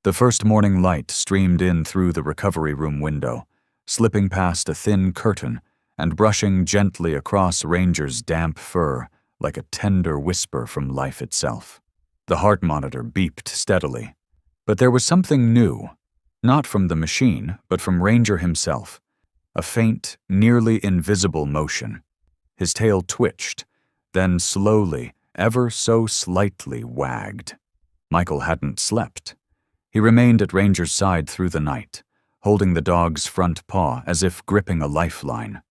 [SPEAKER 1] The first morning light streamed in through the recovery room window, slipping past a thin curtain and brushing gently across Ranger's damp fur like a tender whisper from life itself. The heart monitor beeped steadily. But there was something new, not from the machine, but from Ranger himself. A faint, nearly invisible motion. His tail twitched, then slowly, ever so slightly wagged. Michael hadn't slept. He remained at Ranger's side through the night, holding the dog's front paw as if gripping a lifeline.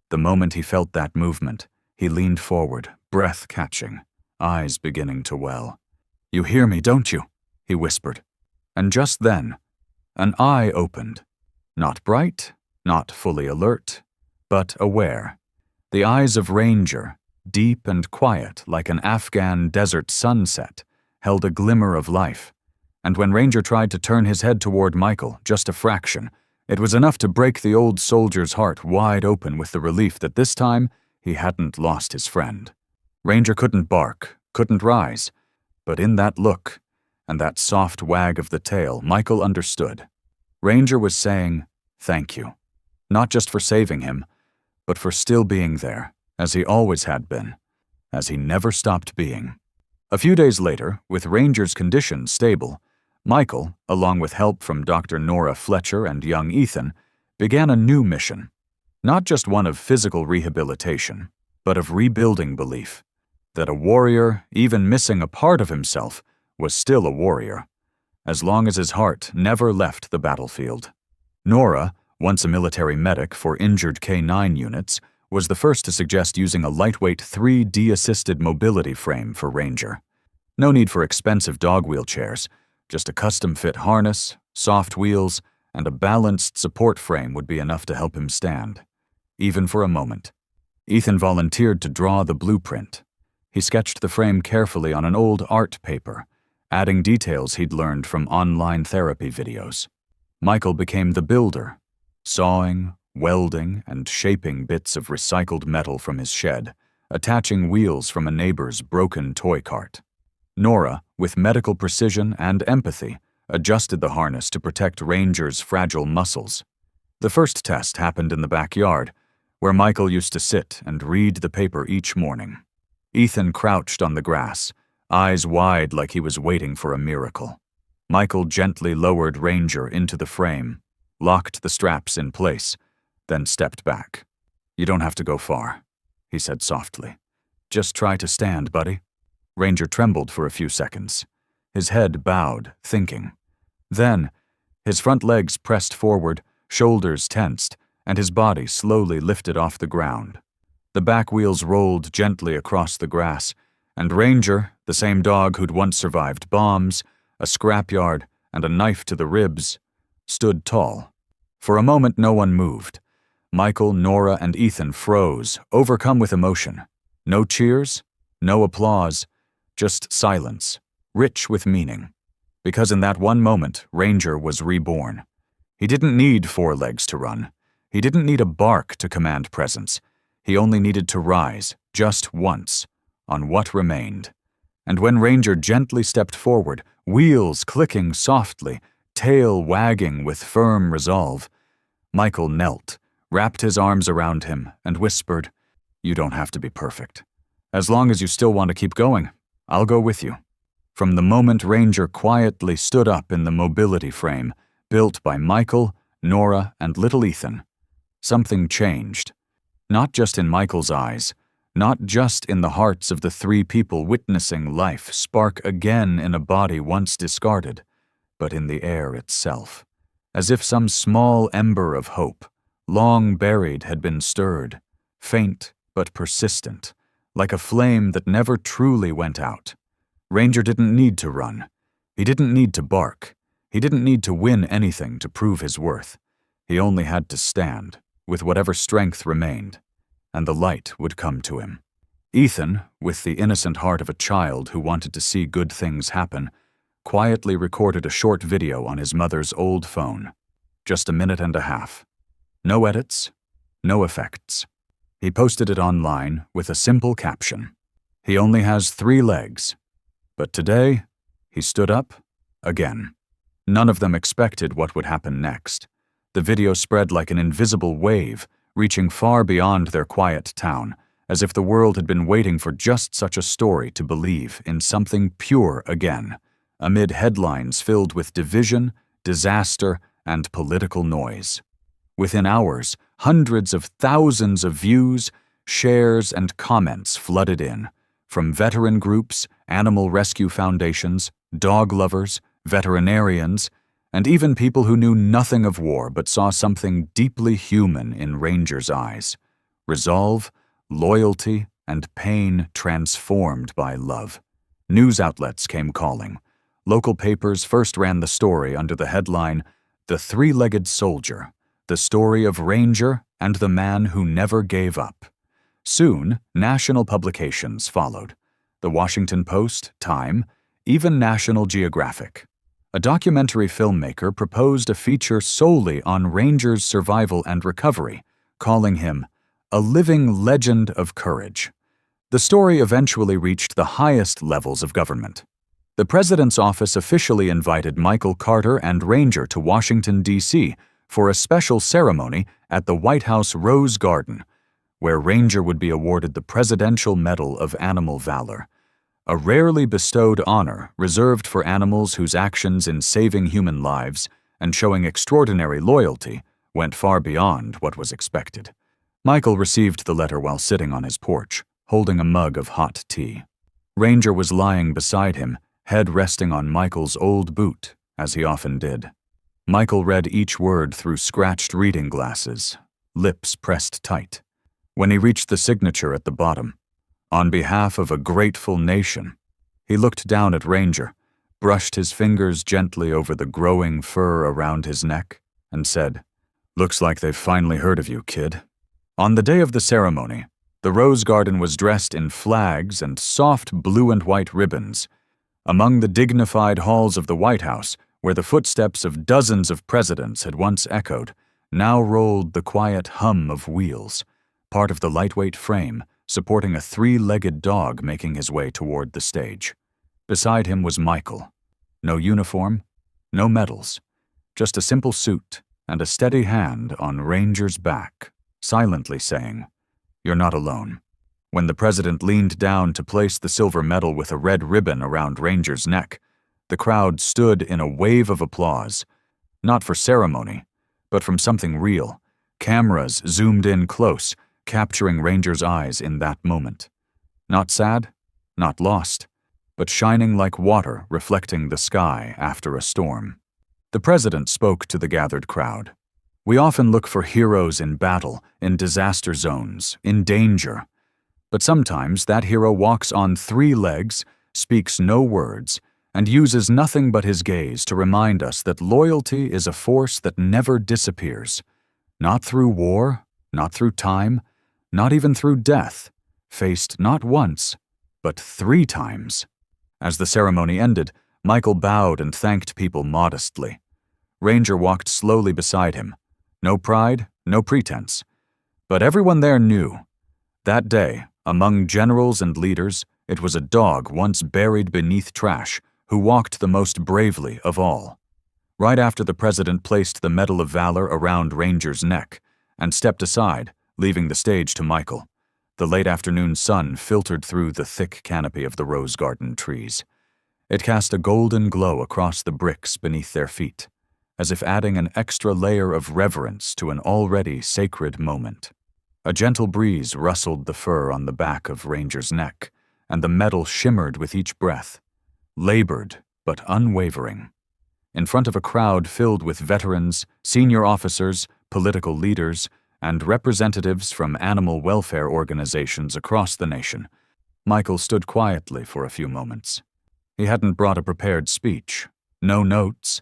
[SPEAKER 1] The moment he felt that movement, he leaned forward, breath catching, eyes beginning to well. "You hear me, don't you?" he whispered. And just then, an eye opened. Not bright, not fully alert, but aware. The eyes of Ranger, deep and quiet like an Afghan desert sunset, held a glimmer of life. And when Ranger tried to turn his head toward Michael, just a fraction, it was enough to break the old soldier's heart wide open with the relief that this time he hadn't lost his friend. Ranger couldn't bark, couldn't rise, but in that look and that soft wag of the tail, Michael understood. Ranger was saying, "Thank you," not just for saving him, but for still being there, as he always had been, as he never stopped being. A few days later, with Ranger's condition stable, Michael, along with help from Dr. Nora Fletcher and young Ethan, began a new mission. Not just one of physical rehabilitation, but of rebuilding belief. That a warrior, even missing a part of himself, was still a warrior, as long as his heart never left the battlefield. Nora, once a military medic for injured K-9 units, was the first to suggest using a lightweight 3D-assisted mobility frame for Ranger. No need for expensive dog wheelchairs, just a custom-fit harness, soft wheels, and a balanced support frame would be enough to help him stand, even for a moment. Ethan volunteered to draw the blueprint. He sketched the frame carefully on an old art paper, adding details he'd learned from online therapy videos. Michael became the builder, sawing, welding, and shaping bits of recycled metal from his shed, attaching wheels from a neighbor's broken toy cart. Nora, with medical precision and empathy, adjusted the harness to protect Ranger's fragile muscles. The first test happened in the backyard, where Michael used to sit and read the paper each morning. Ethan crouched on the grass, eyes wide like he was waiting for a miracle. Michael gently lowered Ranger into the frame, locked the straps in place, then stepped back. "You don't have to go far," he said softly. "Just try to stand, buddy." Ranger trembled for a few seconds. His head bowed, thinking. Then, his front legs pressed forward, shoulders tensed, and his body slowly lifted off the ground. The back wheels rolled gently across the grass, and Ranger, the same dog who'd once survived bombs, a scrapyard, and a knife to the ribs, stood tall. For a moment no one moved. Michael, Nora, and Ethan froze, overcome with emotion. No cheers, no applause, just silence, rich with meaning. Because in that one moment, Ranger was reborn. He didn't need 4 legs to run. He didn't need a bark to command presence. He only needed to rise, just once, on what remained. And when Ranger gently stepped forward, wheels clicking softly, tail wagging with firm resolve, Michael knelt, wrapped his arms around him, and whispered, "You don't have to be perfect. As long as you still want to keep going, I'll go with you." From the moment Ranger quietly stood up in the mobility frame, built by Michael, Nora, and little Ethan, something changed. Not just in Michael's eyes, not just in the hearts of the 3 people witnessing life spark again in a body once discarded, but in the air itself, as if some small ember of hope, long buried, had been stirred, faint but persistent, like a flame that never truly went out. Ranger didn't need to run. He didn't need to bark. He didn't need to win anything to prove his worth. He only had to stand, with whatever strength remained, and the light would come to him. Ethan, with the innocent heart of a child who wanted to see good things happen, quietly recorded a short video on his mother's old phone. Just 1.5 minutes. No edits, no effects. He posted it online with a simple caption. He only has 3 legs. But today, he stood up again. None of them expected what would happen next. The video spread like an invisible wave, reaching far beyond their quiet town, as if the world had been waiting for just such a story to believe in something pure again, amid headlines filled with division, disaster, and political noise. Within hours, hundreds of thousands of views, shares, and comments flooded in, from veteran groups, animal rescue foundations, dog lovers, veterinarians, and even people who knew nothing of war but saw something deeply human in Ranger's eyes. Resolve, loyalty, and pain transformed by love. News outlets came calling. Local papers first ran the story under the headline, "The Three-Legged Soldier, the story of Ranger and the man who never gave up." Soon, national publications followed. The Washington Post, Time, even National Geographic. A documentary filmmaker proposed a feature solely on Ranger's survival and recovery, calling him a living legend of courage. The story eventually reached the highest levels of government. The president's office officially invited Michael Carter and Ranger to Washington, D.C. for a special ceremony at the White House Rose Garden, where Ranger would be awarded the Presidential Medal of Animal Valor, a rarely bestowed honor reserved for animals whose actions in saving human lives and showing extraordinary loyalty went far beyond what was expected. Michael received the letter while sitting on his porch, holding a mug of hot tea. Ranger was lying beside him, head resting on Michael's old boot, as he often did. Michael read each word through scratched reading glasses, lips pressed tight. When he reached the signature at the bottom, "On behalf of a grateful nation," he looked down at Ranger, brushed his fingers gently over the growing fur around his neck, and said, "Looks like they've finally heard of you, kid." On the day of the ceremony, the Rose Garden was dressed in flags and soft blue and white ribbons. Among the dignified halls of the White House, where the footsteps of dozens of presidents had once echoed, now rolled the quiet hum of wheels, part of the lightweight frame, supporting a 3-legged dog making his way toward the stage. Beside him was Michael. No uniform, no medals, just a simple suit and a steady hand on Ranger's back, silently saying, "You're not alone." When the president leaned down to place the silver medal with a red ribbon around Ranger's neck, the crowd stood in a wave of applause, not for ceremony, but from something real. Cameras zoomed in close, capturing Ranger's eyes in that moment. Not sad, not lost, but shining like water reflecting the sky after a storm. The president spoke to the gathered crowd. "We often look for heroes in battle, in disaster zones, in danger. But sometimes that hero walks on 3 legs, speaks no words, and uses nothing but his gaze to remind us that loyalty is a force that never disappears. Not through war, not through time, not even through death, faced not once, but 3 times. As the ceremony ended, Michael bowed and thanked people modestly. Ranger walked slowly beside him. No pride, no pretense. But everyone there knew. That day, among generals and leaders, it was a dog once buried beneath trash who walked the most bravely of all. Right after the president placed the Medal of Valor around Ranger's neck and stepped aside, leaving the stage to Michael, the late afternoon sun filtered through the thick canopy of the rose garden trees. It cast a golden glow across the bricks beneath their feet, as if adding an extra layer of reverence to an already sacred moment. A gentle breeze rustled the fur on the back of Ranger's neck, and the medal shimmered with each breath, labored but unwavering. In front of a crowd filled with veterans, senior officers, political leaders, and representatives from animal welfare organizations across the nation. Michael stood quietly for a few moments. He hadn't brought a prepared speech, no notes,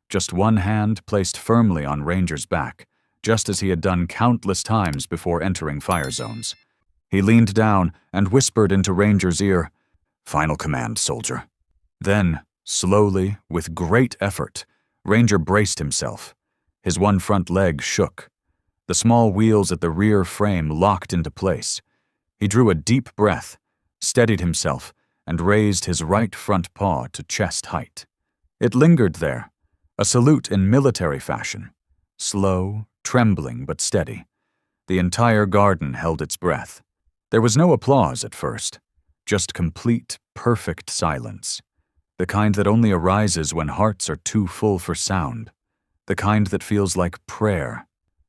[SPEAKER 1] just one hand placed firmly on Ranger's back, just as he had done countless times before entering fire zones. He leaned down and whispered into Ranger's ear, "Final command, soldier." Then, slowly, with great effort, Ranger braced himself. His one front leg shook. The small wheels at the rear frame locked into place. He drew a deep breath, steadied himself, and raised his right front paw to chest height. It lingered there, a salute in military fashion, slow, trembling but steady. The entire garden held its breath. There was no applause at first, just complete, perfect silence. The kind that only arises when hearts are too full for sound. The kind that feels like prayer,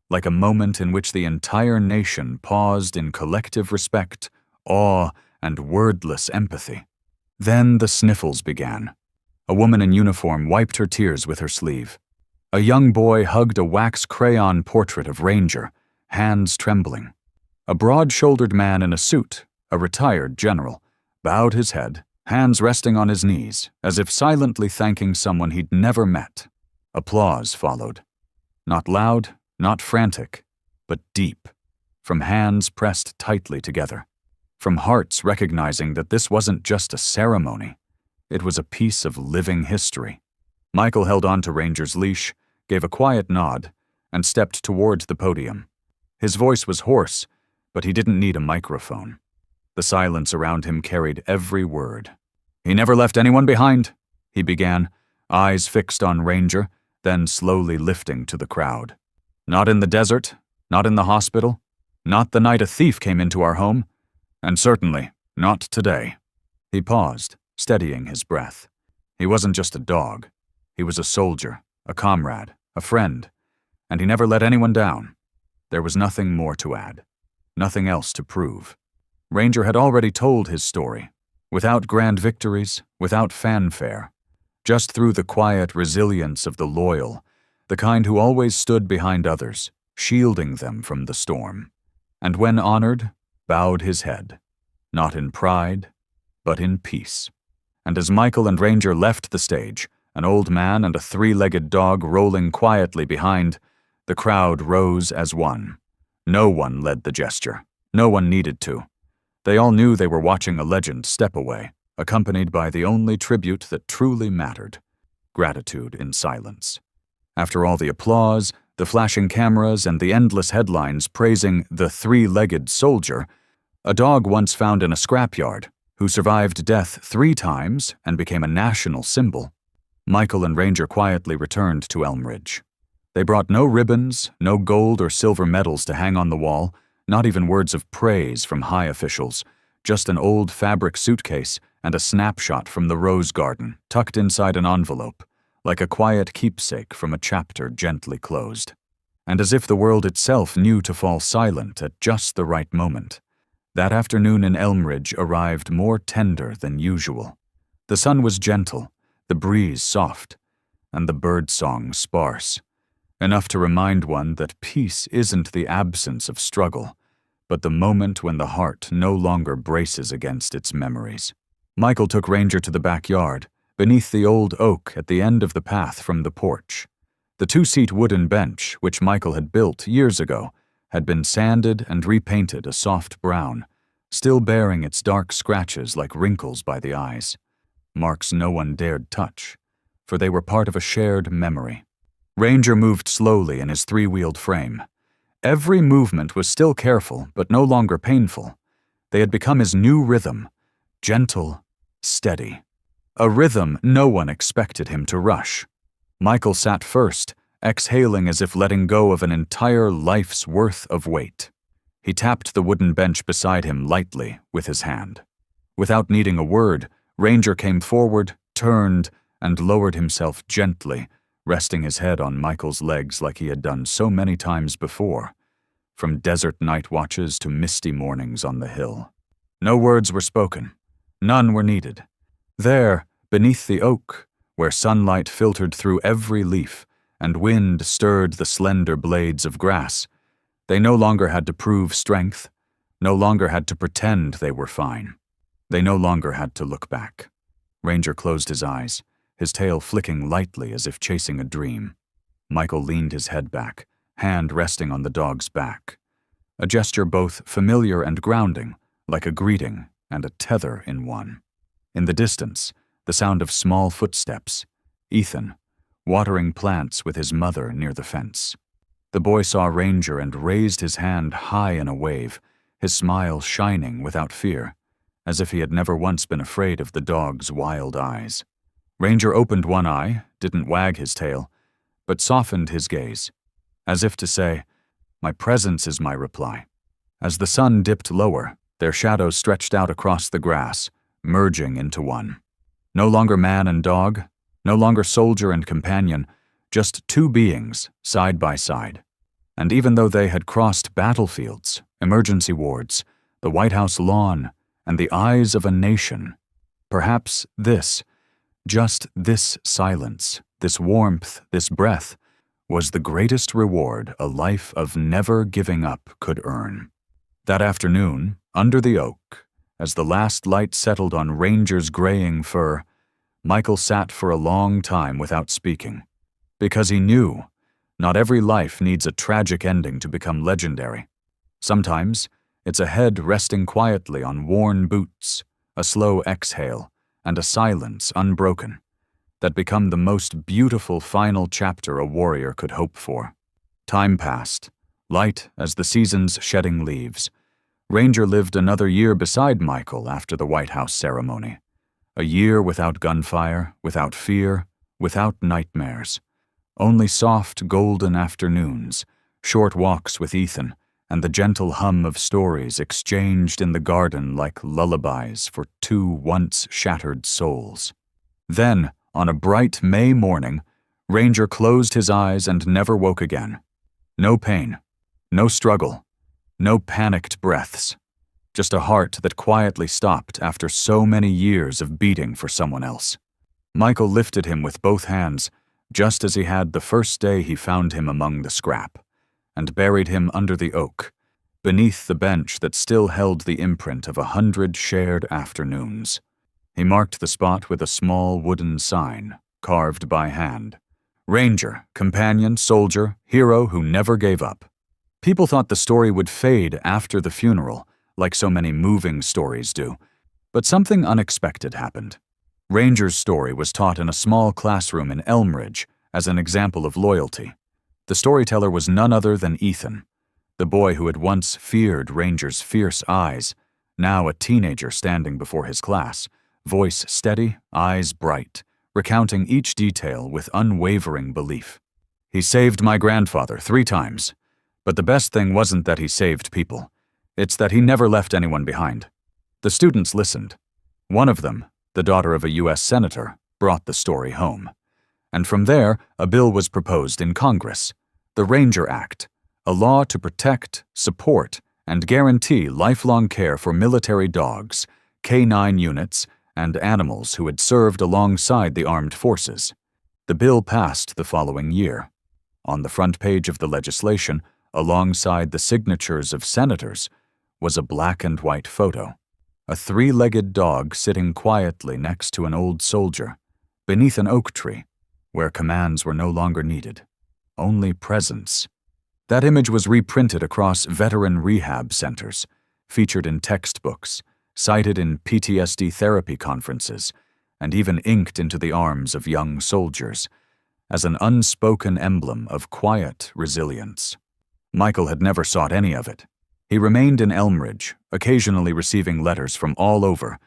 [SPEAKER 1] like a moment in which the entire nation paused in collective respect, awe, and wordless empathy. Then the sniffles began. A woman in uniform wiped her tears with her sleeve. A young boy hugged a wax crayon portrait of Ranger, hands trembling. A broad-shouldered man in a suit, a retired general, bowed his head, hands resting on his knees, as if silently thanking someone he'd never met. Applause followed. Not loud, not frantic, but deep, from hands pressed tightly together, from hearts recognizing that this wasn't just a ceremony, it was a piece of living history. Michael held on to Ranger's leash, gave a quiet nod, and stepped towards the podium. His voice was hoarse, but he didn't need a microphone. The silence around him carried every word. "He never left anyone behind," he began, eyes fixed on Ranger, then slowly lifting to the crowd. "Not in the desert, not in the hospital, not the night a thief came into our home, and certainly not today." He paused, steadying his breath. He wasn't just a dog. He was a soldier, a comrade, a friend, and he never let anyone down. There was nothing more to add, nothing else to prove. Ranger had already told his story, without grand victories, without fanfare, just through the quiet resilience of the loyal, the kind who always stood behind others, shielding them from the storm, and when honored, bowed his head, not in pride, but in peace. And as Michael and Ranger left the stage, an old man and a three-legged dog rolling quietly behind, the crowd rose as one. No one led the gesture. No one needed to. They all knew they were watching a legend step away, accompanied by the only tribute that truly mattered: gratitude in silence. After all the applause, the flashing cameras, and the endless headlines praising the three-legged soldier, a dog once found in a scrapyard, who survived death 3 times and became a national symbol, Michael and Ranger quietly returned to Elmridge. They brought no ribbons, no gold or silver medals to hang on the wall, not even words of praise from high officials, just an old fabric suitcase and a snapshot from the rose garden tucked inside an envelope, like a quiet keepsake from a chapter gently closed. And as if the world itself knew to fall silent at just the right moment, that afternoon in Elmridge arrived more tender than usual. The sun was gentle, the breeze soft, and the birdsong sparse, enough to remind one that peace isn't the absence of struggle, but the moment when the heart no longer braces against its memories. Michael took Ranger to the backyard, beneath the old oak at the end of the path from the porch. The 2-seat wooden bench, which Michael had built years ago, had been sanded and repainted a soft brown, still bearing its dark scratches like wrinkles by the eyes. Marks no one dared touch, for they were part of a shared memory. Ranger moved slowly in his 3-wheeled frame. Every movement was still careful, but no longer painful. They had become his new rhythm, gentle, steady. A rhythm no one expected him to rush. Michael sat first, exhaling as if letting go of an entire life's worth of weight. He tapped the wooden bench beside him lightly with his hand. Without needing a word, Ranger came forward, turned, and lowered himself gently, resting his head on Michael's legs like he had done so many times before, from desert night watches to misty mornings on the hill. No words were spoken. None were needed. There, beneath the oak, where sunlight filtered through every leaf, and wind stirred the slender blades of grass. They no longer had to prove strength, no longer had to pretend they were fine. They no longer had to look back. Ranger closed his eyes, his tail flicking lightly as if chasing a dream. Michael leaned his head back, hand resting on the dog's back. A gesture both familiar and grounding, like a greeting and a tether in one. In the distance, the sound of small footsteps. Ethan, watering plants with his mother near the fence. The boy saw Ranger and raised his hand high in a wave, his smile shining without fear, as if he had never once been afraid of the dog's wild eyes. Ranger opened one eye, didn't wag his tail, but softened his gaze, as if to say, "My presence is my reply." As the sun dipped lower, their shadows stretched out across the grass, merging into one. No longer man and dog, no longer soldier and companion, just two beings, side by side. And even though they had crossed battlefields, emergency wards, the White House lawn, and the eyes of a nation, perhaps this, just this silence, this warmth, this breath, was the greatest reward a life of never giving up could earn. That afternoon, under the oak, as the last light settled on Ranger's graying fur, Michael sat for a long time without speaking, because he knew not every life needs a tragic ending to become legendary. Sometimes it's a head resting quietly on worn boots, a slow exhale, and a silence unbroken, that become the most beautiful final chapter a warrior could hope for. Time passed, light as the season's shedding leaves. Ranger lived another year beside Michael after the White House ceremony. A year without gunfire, without fear, without nightmares. Only soft, golden afternoons, short walks with Ethan, and the gentle hum of stories exchanged in the garden like lullabies for two once shattered souls. Then, on a bright May morning, Ranger closed his eyes and never woke again. No pain, no struggle, no panicked breaths. Just a heart that quietly stopped after so many years of beating for someone else. Michael lifted him with both hands, just as he had the first day he found him among the scrap, and buried him under the oak, beneath the bench that still held the imprint of 100 shared afternoons. He marked the spot with a small wooden sign, carved by hand. Ranger, companion, soldier, hero who never gave up. People thought the story would fade after the funeral, like so many moving stories do. But something unexpected happened. Ranger's story was taught in a small classroom in Elmridge as an example of loyalty. The storyteller was none other than Ethan, the boy who had once feared Ranger's fierce eyes, now a teenager standing before his class, voice steady, eyes bright, recounting each detail with unwavering belief. "He saved my grandfather 3 times, but the best thing wasn't that he saved people. It's that he never left anyone behind." The students listened. One of them, the daughter of a U.S. senator, brought the story home. And from there, a bill was proposed in Congress, the Ranger Act, a law to protect, support, and guarantee lifelong care for military dogs, K-9 units, and animals who had served alongside the armed forces. The bill passed the following year. On the front page of the legislation, alongside the signatures of senators, was a black and white photo. A 3-legged dog sitting quietly next to an old soldier, beneath an oak tree, where commands were no longer needed, only presence. That image was reprinted across veteran rehab centers, featured in textbooks, cited in PTSD therapy conferences, and even inked into the arms of young soldiers, as an unspoken emblem of quiet resilience. Michael had never sought any of it. He remained in Elmridge, occasionally receiving letters from all over,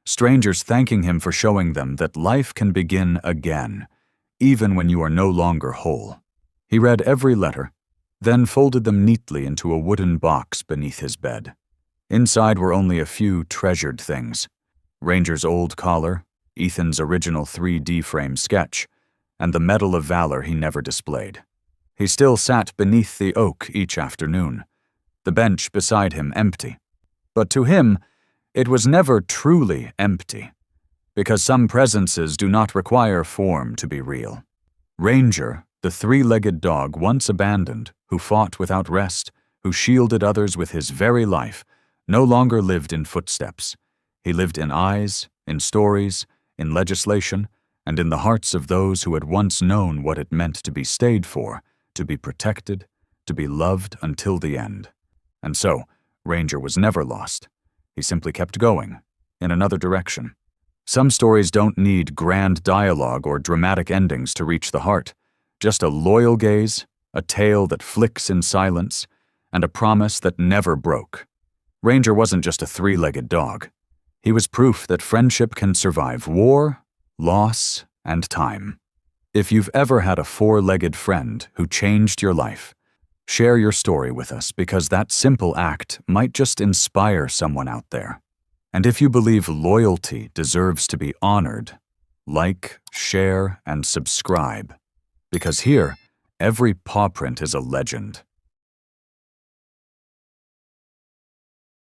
[SPEAKER 1] strangers thanking him for showing them that life can begin again, even when you are no longer whole. He read every letter, then folded them neatly into a wooden box beneath his bed. Inside were only a few treasured things: Ranger's old collar, Ethan's original 3D frame sketch, and the Medal of Valor he never displayed. He still sat beneath the oak each afternoon, the bench beside him empty. But to him, it was never truly empty, because some presences do not require form to be real. Ranger The three-legged dog once abandoned, who fought without rest, who shielded others with his very life, no longer lived in footsteps. He lived in eyes, in stories, in legislation, and in the hearts of those who had once known what it meant to be stayed for, to be protected, to be loved until the end. And so, Ranger was never lost. He simply kept going, in another direction. Some stories don't need grand dialogue or dramatic endings to reach the heart. Just a loyal gaze, a tale that flicks in silence, and a promise that never broke. Ranger wasn't just a three-legged dog. He was proof that friendship can survive war, loss, and time. If you've ever had a four-legged friend who changed your life, share your story with us, because that simple act might just inspire someone out there. And if you believe loyalty deserves to be honored, like, share, and subscribe. Because here, every paw print is a legend.